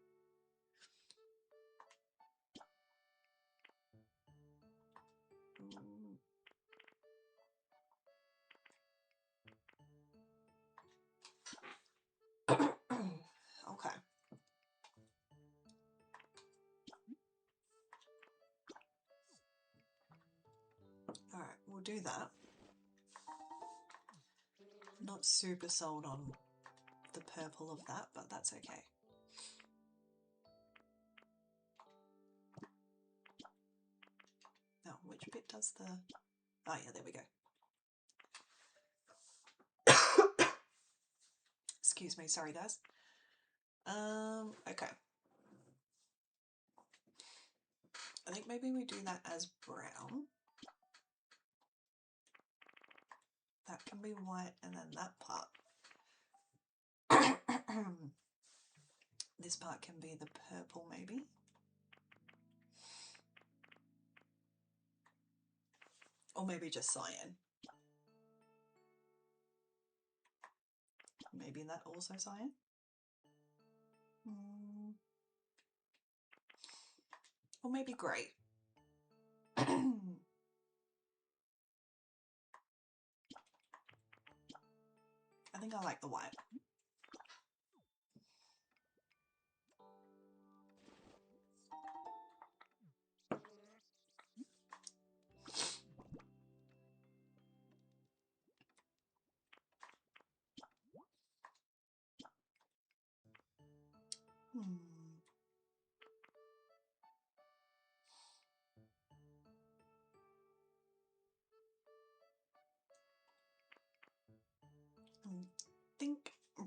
Okay. Alright, we'll do that. Not super sold on the purple of that, but that's okay. Now, which bit does the... Oh yeah, there we go. Excuse me, sorry guys. Okay. I think maybe we do that as brown. That can be white, and then that part. This part can be the purple maybe. Or maybe just cyan. Maybe that also cyan. Or maybe grey. I think I like the white.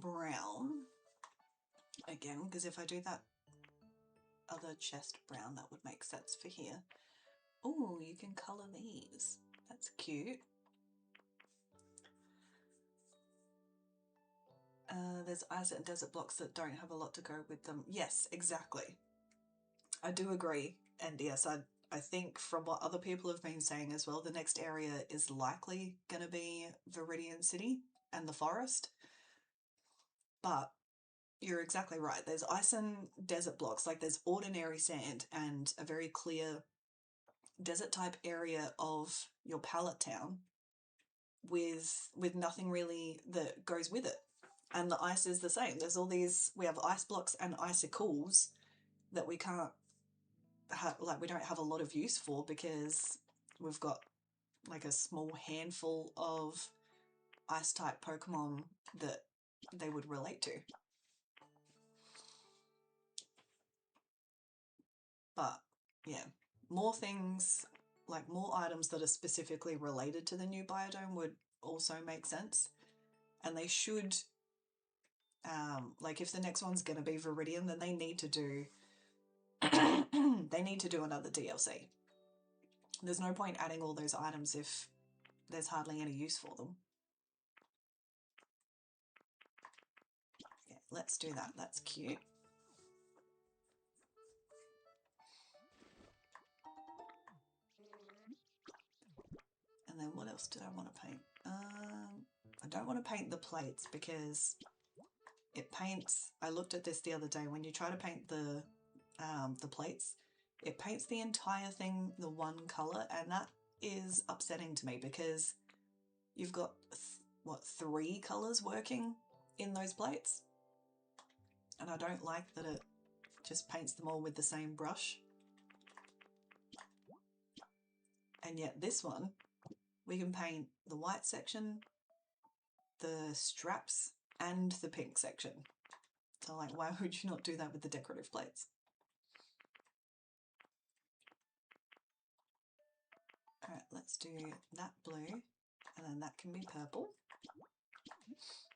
brown again, because if I do that other chest brown, that would make sense for here. Oh, you can colour these. That's cute. There's ice and desert blocks that don't have a lot to go with them. Yes, exactly. I do agree. And yes, I think from what other people have been saying as well, the next area is likely going to be Viridian City and the forest. But you're exactly right. There's ice and desert blocks, like there's ordinary sand and a very clear desert type area of your pallet town with nothing really that goes with it. And the ice is the same. There's all these, we have ice blocks and icicles that we can't have, like we don't have a lot of use for because we've got like a small handful of ice type Pokemon that they would relate to. But yeah, more things, like more items that are specifically related to the new biodome would also make sense. And they should, like if the next one's going to be Viridian, then they need to do they need to do another DLC. There's no point adding all those items if there's hardly any use for them. Yeah, let's do that. That's cute. And then what else did I want to paint? I don't want to paint the plates because it paints, I looked at this the other day, when you try to paint the plates, it paints the entire thing the one colour, and that is upsetting to me because you've got, what, 3 colours working in those plates? And I don't like that it just paints them all with the same brush. And yet this one, we can paint the white section, the straps, and the pink section. So like, why would you not do that with the decorative plates? All right, let's do that blue, and then that can be purple,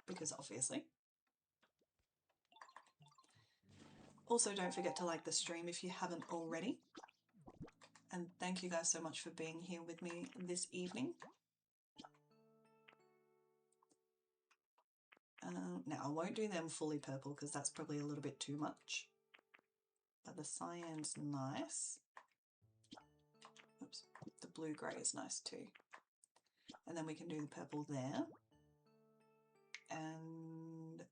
because obviously. Also, don't forget to like the stream if you haven't already. And thank you guys so much for being here with me this evening. Now, I won't do them fully purple because that's probably a little bit too much. But the cyan's nice. Oops, the blue-grey is nice too. And then we can do the purple there. And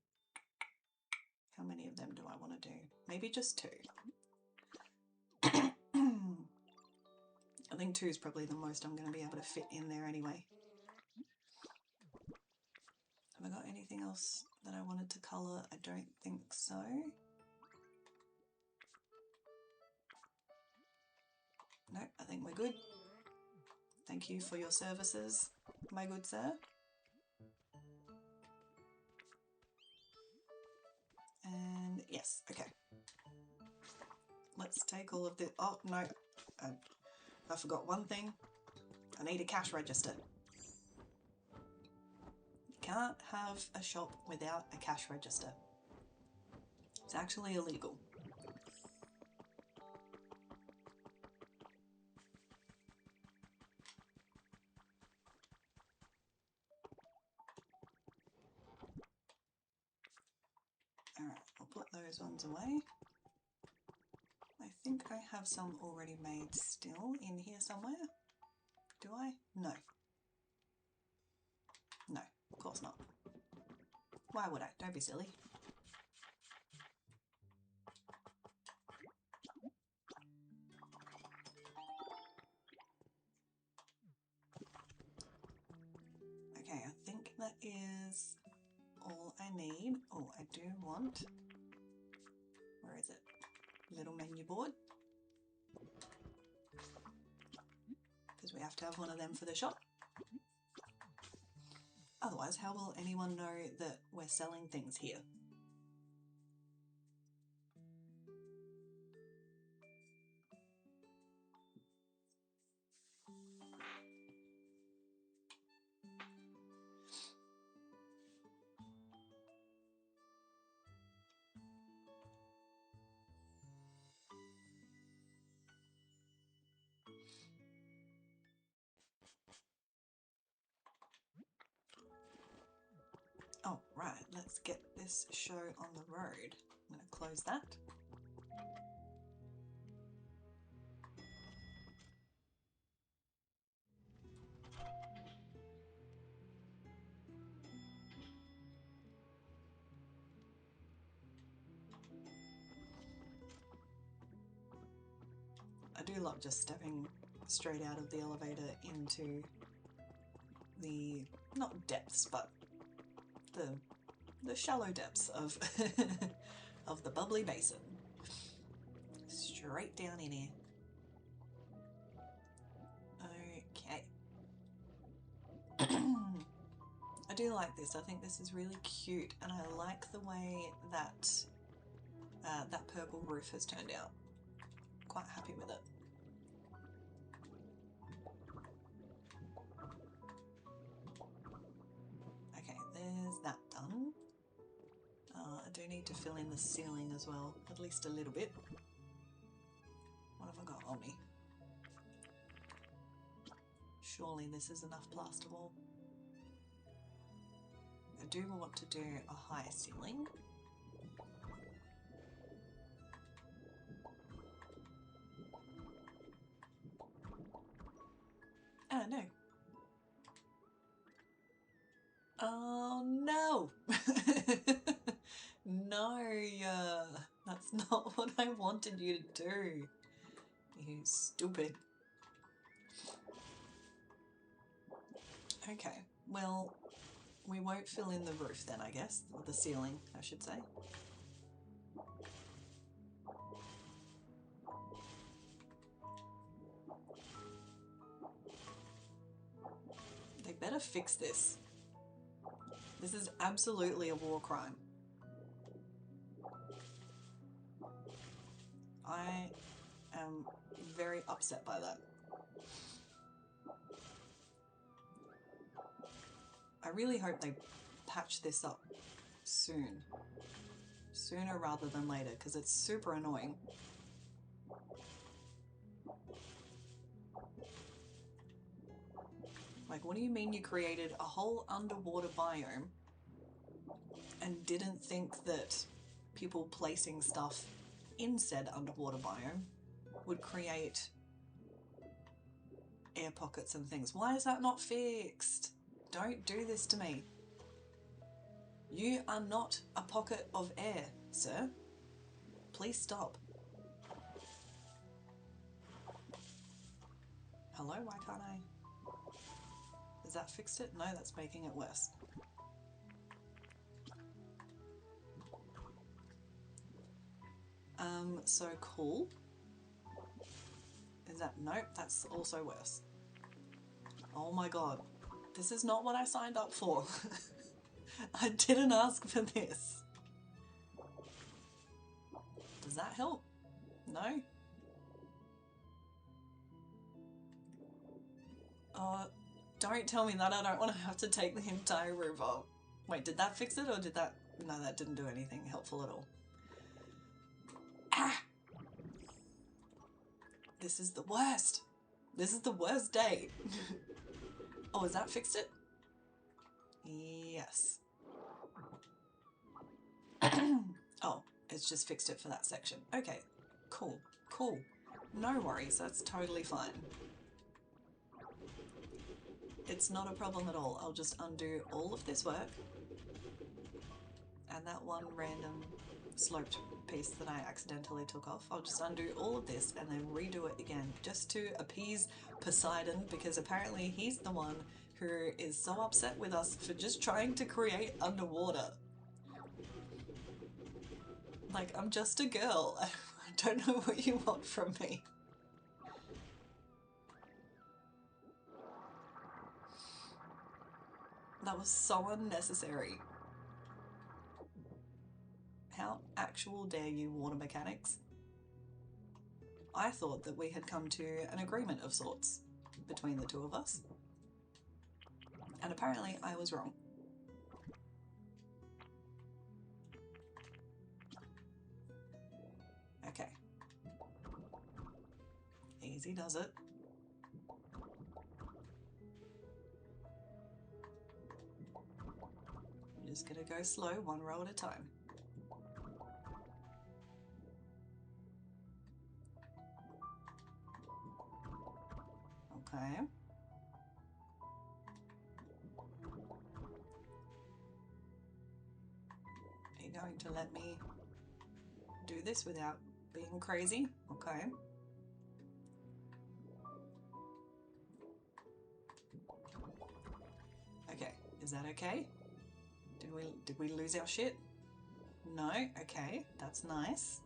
how many of them do I want to do? Maybe just 2. I think 2 is probably the most I'm going to be able to fit in there anyway. Have I got anything else that I wanted to colour? I don't think so. No, I think we're good. Thank you for your services, my good sir. And yes, okay. Let's take all of the, oh no, I forgot one thing. I need a cash register. You can't have a shop without a cash register. It's actually illegal. Alright, I'll put those ones away. I think I have some already made still in here somewhere. Do I? No. No, of course not. Why would I? Don't be silly. Okay, I think that is all I need. Oh, I do want, where is it? Little menu board. Because we have to have one of them for the shop. Otherwise, how will anyone know that we're selling things here? Right, let's get this show on the road. I'm going to close that. I do love just stepping straight out of the elevator into the, not depths, but the shallow depths of of the Bubbly Basin. Straight down in here. Okay. I do like this. I think this is really cute, and I like the way that that purple roof has turned out. Quite happy with it. Okay, there's that done. I do need to fill in the ceiling as well, at least a little bit. What have I got on me? Surely this is enough plasterboard. I do want to do a high ceiling. Oh no. Oh no! No, that's not what I wanted you to do. You stupid. Okay, well, we won't fill in the roof then, I guess, or the ceiling, I should say. They better fix this. This is absolutely a war crime. I am very upset by that. I really hope they patch this up soon. Sooner rather than later, because it's super annoying. Like, what do you mean you created a whole underwater biome and didn't think that people placing stuff in said underwater biome would create air pockets and things? Why is that not fixed? Don't do this to me. You are not a pocket of air, sir. Please stop. Hello, why can't I? Has that fixed it? No, that's making it worse. So cool. Is that, nope, that's also worse. Oh my god. This is not what I signed up for. I didn't ask for this. Does that help? No? Don't tell me that. I don't want to have to take the entire roof off. Wait, did that fix it or did that... No, that didn't do anything helpful at all. Ah! This is the worst. This is the worst day. Oh, has that fixed it? Yes. Oh, it's just fixed it for that section. Okay, cool, cool. No worries, that's totally fine. It's not a problem at all. I'll just undo all of this work and that one random sloped piece that I accidentally took off. I'll just undo all of this and then redo it again just to appease Poseidon, because apparently he's the one who is so upset with us for just trying to create underwater. Like, I'm just a girl. I don't know what you want from me. That was so unnecessary. How actual dare you, water mechanics? I thought that we had come to an agreement of sorts between the two of us. And apparently I was wrong. Okay. Easy does it. just gonna go slow, one row at a time. Okay. Are you going to let me do this without being crazy? Okay. Okay, is that okay? Did we lose our shit? No? Okay, that's nice.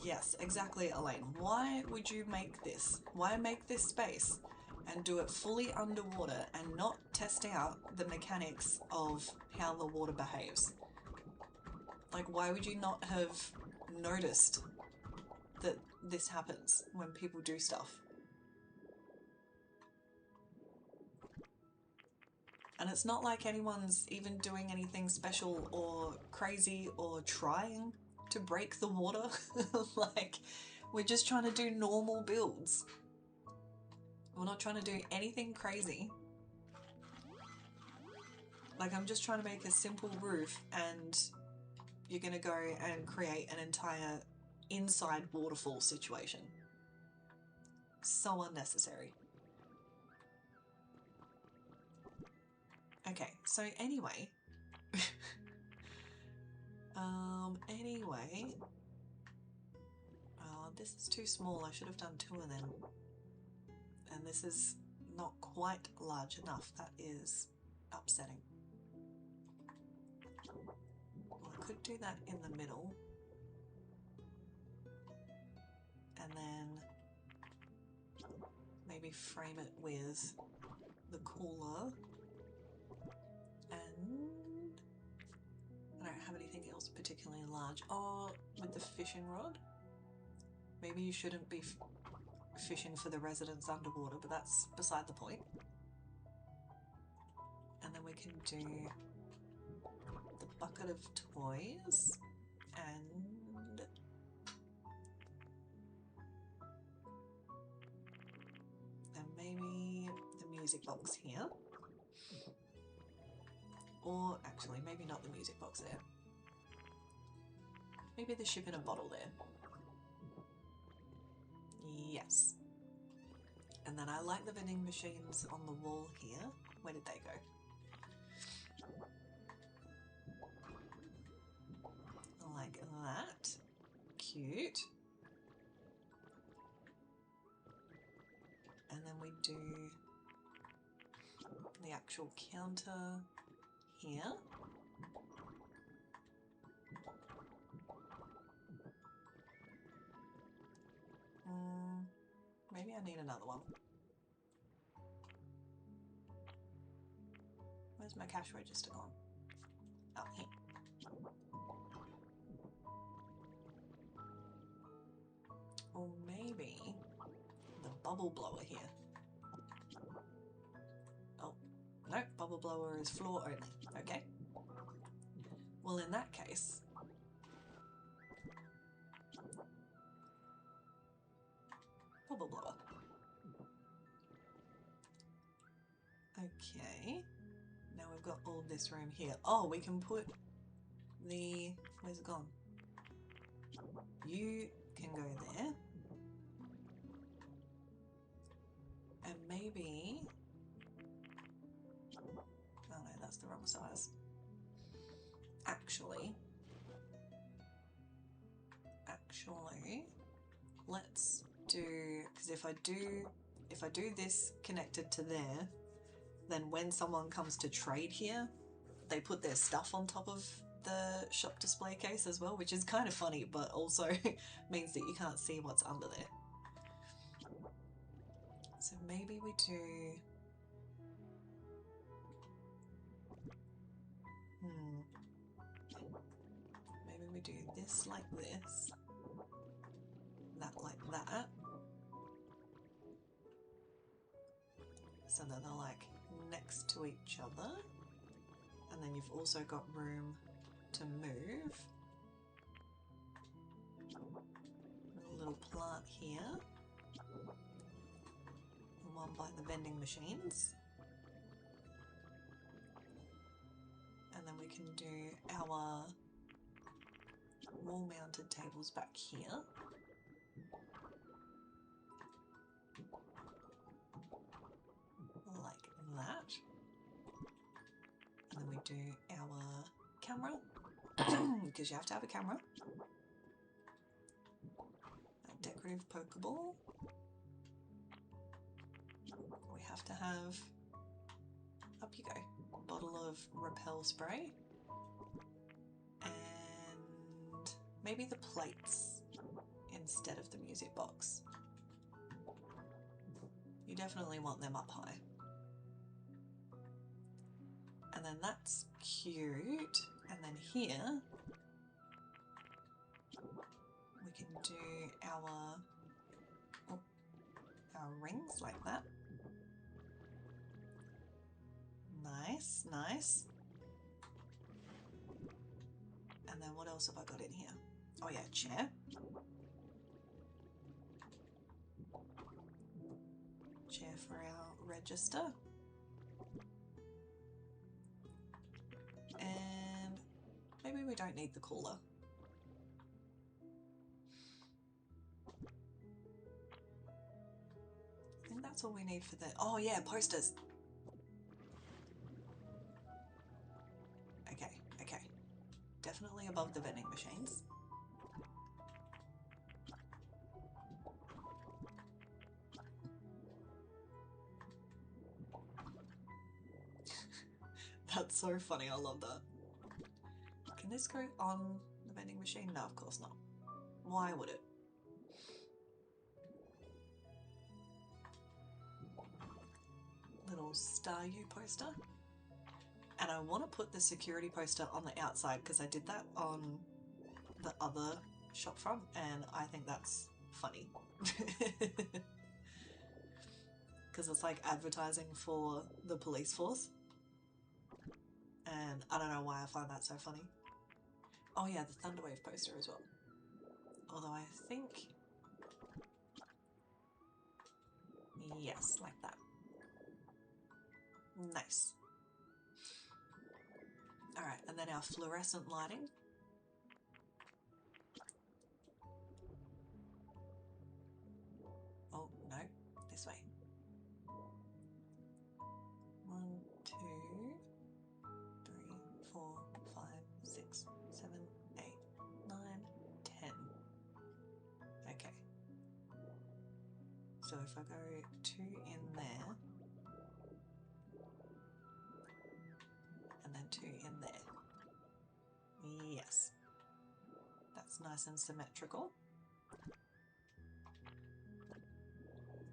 Yes, exactly, Elaine. Why would you make this? Why make this space and do it fully underwater and not test out the mechanics of how the water behaves? Like, why would you not have noticed that this happens when people do stuff? And it's not like anyone's even doing anything special or crazy or trying to break the water. Like, we're just trying to do normal builds. We're not trying to do anything crazy. Like, I'm just trying to make a simple roof and you're gonna go and create an entire inside waterfall situation. So unnecessary. Okay, so anyway, this is too small. I should have done 2 of them. And this is not quite large enough. That is upsetting. Well, I could do that in the middle. And then maybe frame it with the cooler. And I don't have anything else particularly large. Oh, with the fishing rod. Maybe you shouldn't be fishing for the residents underwater, but that's beside the point. And then we can do the bucket of toys and maybe the music box here. Or actually, maybe not the music box there. Maybe the ship in a bottle there. Yes. And then I like the vending machines on the wall here. Where did they go? Like that. Cute. And then we do the actual counter here. Maybe I need another one. Where's my cash register gone? Oh, here. Or maybe the bubble blower here. Oh, no, bubble blower is floor only. Okay. Well, in that case, bubble blower. Okay. Now we've got all this room here. Oh, we can put the... Where's it gone? You can go there. And maybe... Oh no, that's the wrong size. Actually, let's do... Because if I do this connected to there, then when someone comes to trade here, they put their stuff on top of the shop display case as well, which is kind of funny, but also means that you can't see what's under there. So maybe we do... Maybe we do this like this, that like that. So that they're like next to each other. And then you've also got room to move. little plant here. And one by the vending machines. And then we can do our wall-mounted tables back here. Like that. And then we do our camera, because you have to have a camera. A decorative Pokeball. We have to have, up you go, a bottle of repel spray. And maybe the plates instead of the music box. You definitely want them up high. And then that's cute. And then here we can do our rings like that. Nice, nice. And then what else have I got in here? Oh yeah, chair. Chair for our register. And maybe we don't need the cooler. I think that's all we need for the... Oh yeah, posters. Okay, okay. Definitely above the vending machines. That's so funny, I love that. Can this go on the vending machine? No, of course not. Why would it? Little Star U poster. And I want to put the security poster on the outside because I did that on the other shop front and I think that's funny. Because it's like advertising for the police force. And I don't know why I find that so funny. Oh yeah, the Thunderwave poster as well. Although I think... Yes, like that. Nice. Alright, and then our fluorescent lighting. Oh, no. This way. 1, 2, 3, 4, 5, 6, 7, 8, 9, 10. Okay. So if I go 2 in there, and then 2 in there. Yes. That's nice and symmetrical.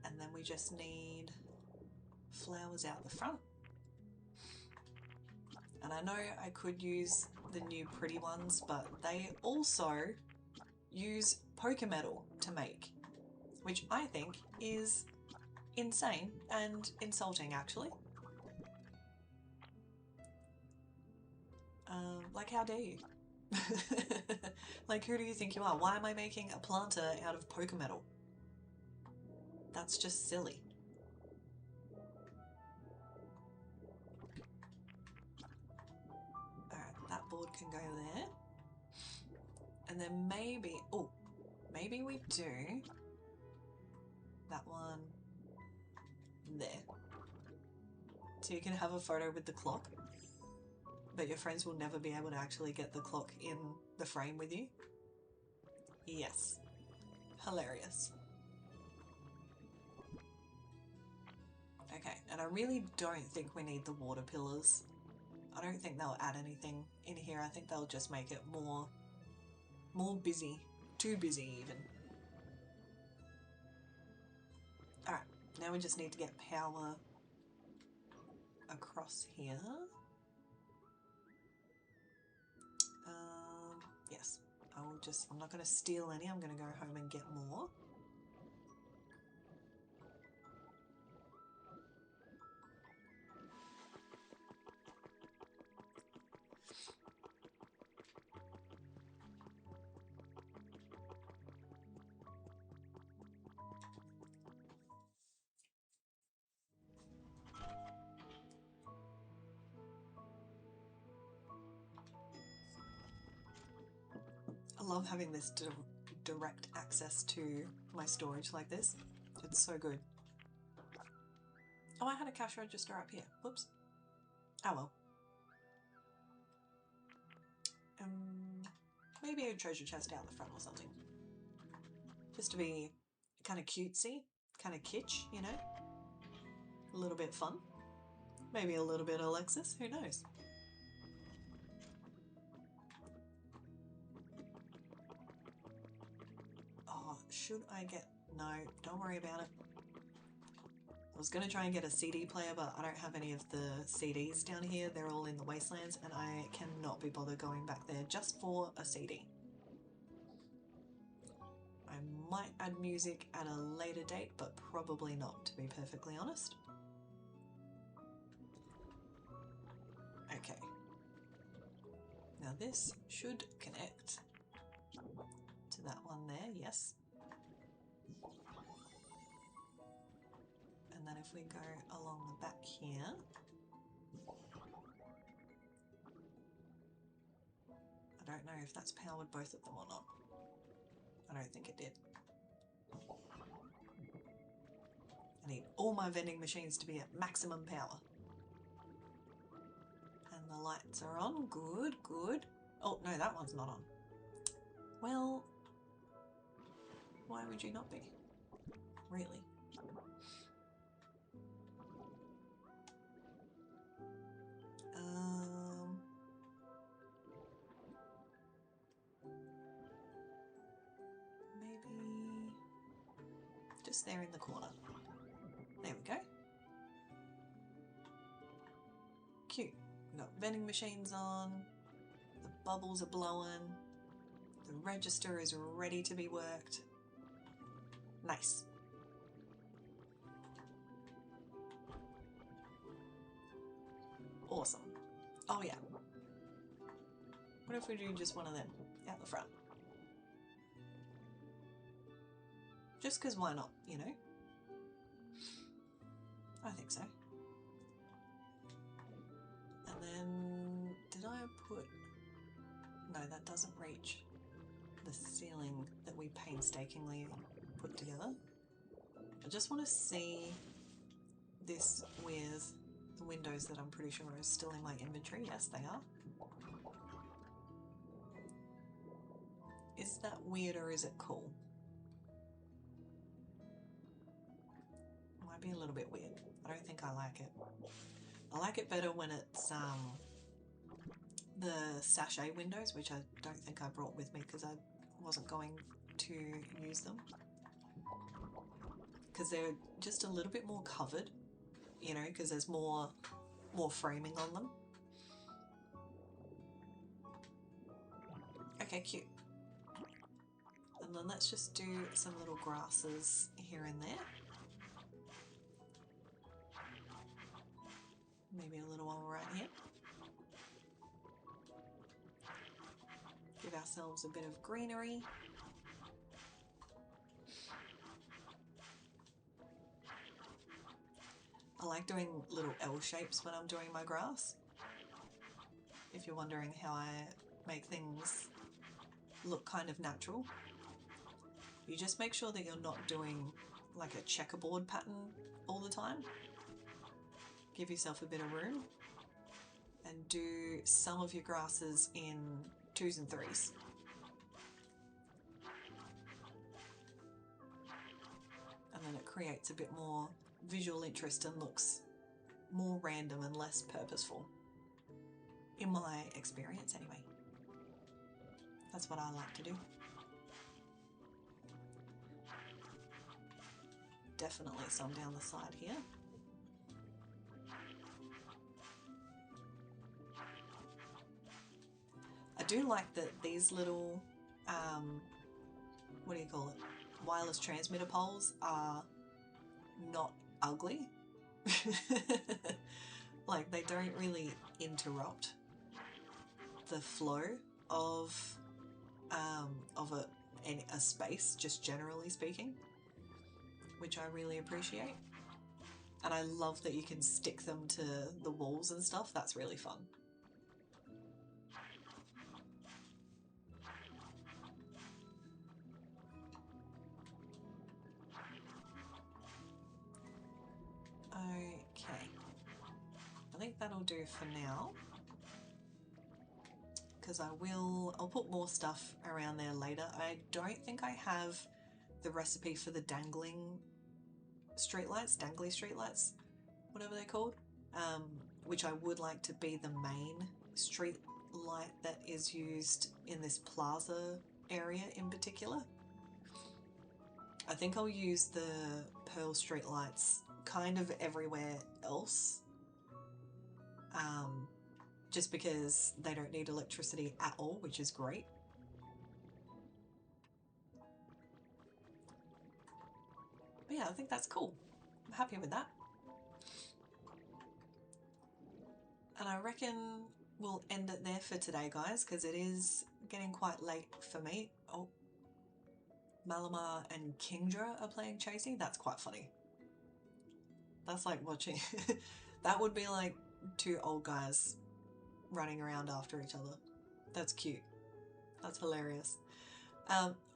And then we just need flowers out the front. And I know I could use the new pretty ones, but they also use Pokemetal to make, which I think is insane and insulting actually. Like how dare you? Like who do you think you are? Why am I making a planter out of Pokemetal? That's just silly. Alright, that board can go there. And then maybe, oh, maybe we do that one there. So you can have a photo with the clock, but your friends will never be able to actually get the clock in the frame with you. Yes. Hilarious. Okay, and I really don't think we need the water pillars. I don't think they'll add anything in here. I think they'll just make it more busy. Too busy even. Alright, now we just need to get power across here. Yes, I'm not going to steal any, I'm going to go home and get more. love having this direct access to my storage like this. It's so good. Oh, I had a cash register up here. Whoops. Oh well. Maybe a treasure chest out the front or something. Just to be kind of cutesy, kind of kitsch, you know? A little bit fun. Maybe a little bit Alexis, who knows? Oh, should I get... No, don't worry about it. I was going to try and get a CD player, but I don't have any of the CDs down here. They're all in the wastelands, and I cannot be bothered going back there just for a CD. I might add music at a later date, but probably not, to be perfectly honest. Okay. Now this should connect to that one there, yes. And then if we go along the back here, I don't know if that's powered both of them or not. I don't think it did. I need all my vending machines to be at maximum power. And the lights are on. Good, good. Oh, no, that one's not on. Well, why would you not be? Really? Maybe just there in the corner. There we go. Cute. We've got vending machines on, the bubbles are blowing, the register is ready to be worked. Nice. Awesome. Oh yeah. What if we do just one of them out the front? Just because why not, you know? I think so. And then, did I put... No, that doesn't reach the ceiling that we painstakingly put together. I just want to see this with the windows that I'm pretty sure are still in my inventory. Yes, they are. Is that weird or is it cool? Might be a little bit weird. I don't think I like it. I like it better when it's the sachet windows, which I don't think I brought with me because I wasn't going to use them. Because they're just a little bit more covered, you know, because there's more framing on them. Okay, cute. And then let's just do some little grasses here and there. Maybe a little one right here. Give ourselves a bit of greenery. I like doing little L shapes when I'm doing my grass. If you're wondering how I make things look kind of natural, you just make sure that you're not doing like a checkerboard pattern all the time. Give yourself a bit of room and do some of your grasses in 2s and 3s. And then it creates a bit more visual interest and looks more random and less purposeful. In my experience anyway. That's what I like to do. Definitely some down the side here. I do like that these little, what do you call it? Wireless transmitter poles are not ugly. Like they don't really interrupt the flow of a space, just generally speaking, which I really appreciate. And I love that you can stick them to the walls and stuff. That's really fun. think that'll do for now, because I'll put more stuff around there later. I don't think I have the recipe for the dangly streetlights, whatever they're called, which I would like to be the main street light that is used in this plaza area in particular. I think I'll use the pearl street lights kind of everywhere else, just because they don't need electricity at all, which is great. But yeah, I think that's cool. I'm happy with that. And I reckon we'll end it there for today, guys, because it is getting quite late for me. Oh, Malamar and Kingdra are playing Chasey. That's quite funny. That's like watching... that would be like two old guys running around after each other. That's cute. That's hilarious.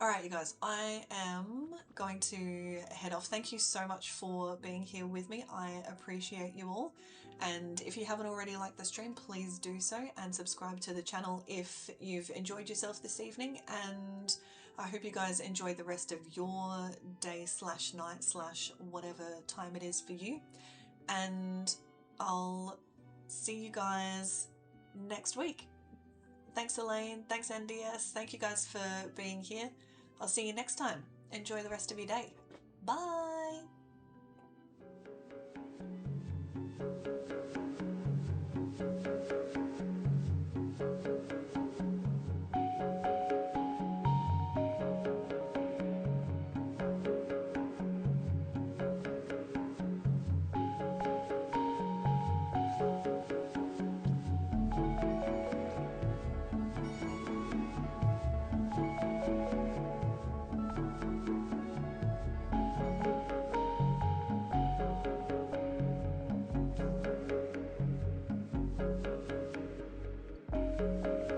Alright, you guys, I am going to head off. Thank you so much for being here with me. I appreciate you all. And if you haven't already liked the stream, please do so and subscribe to the channel if you've enjoyed yourself this evening. And I hope you guys enjoy the rest of your day / night / whatever time it is for you. And I'll see you guys next week. Thanks, Elaine. Thanks, NDS. Thank you guys for being here. I'll see you next time. Enjoy the rest of your day. Bye.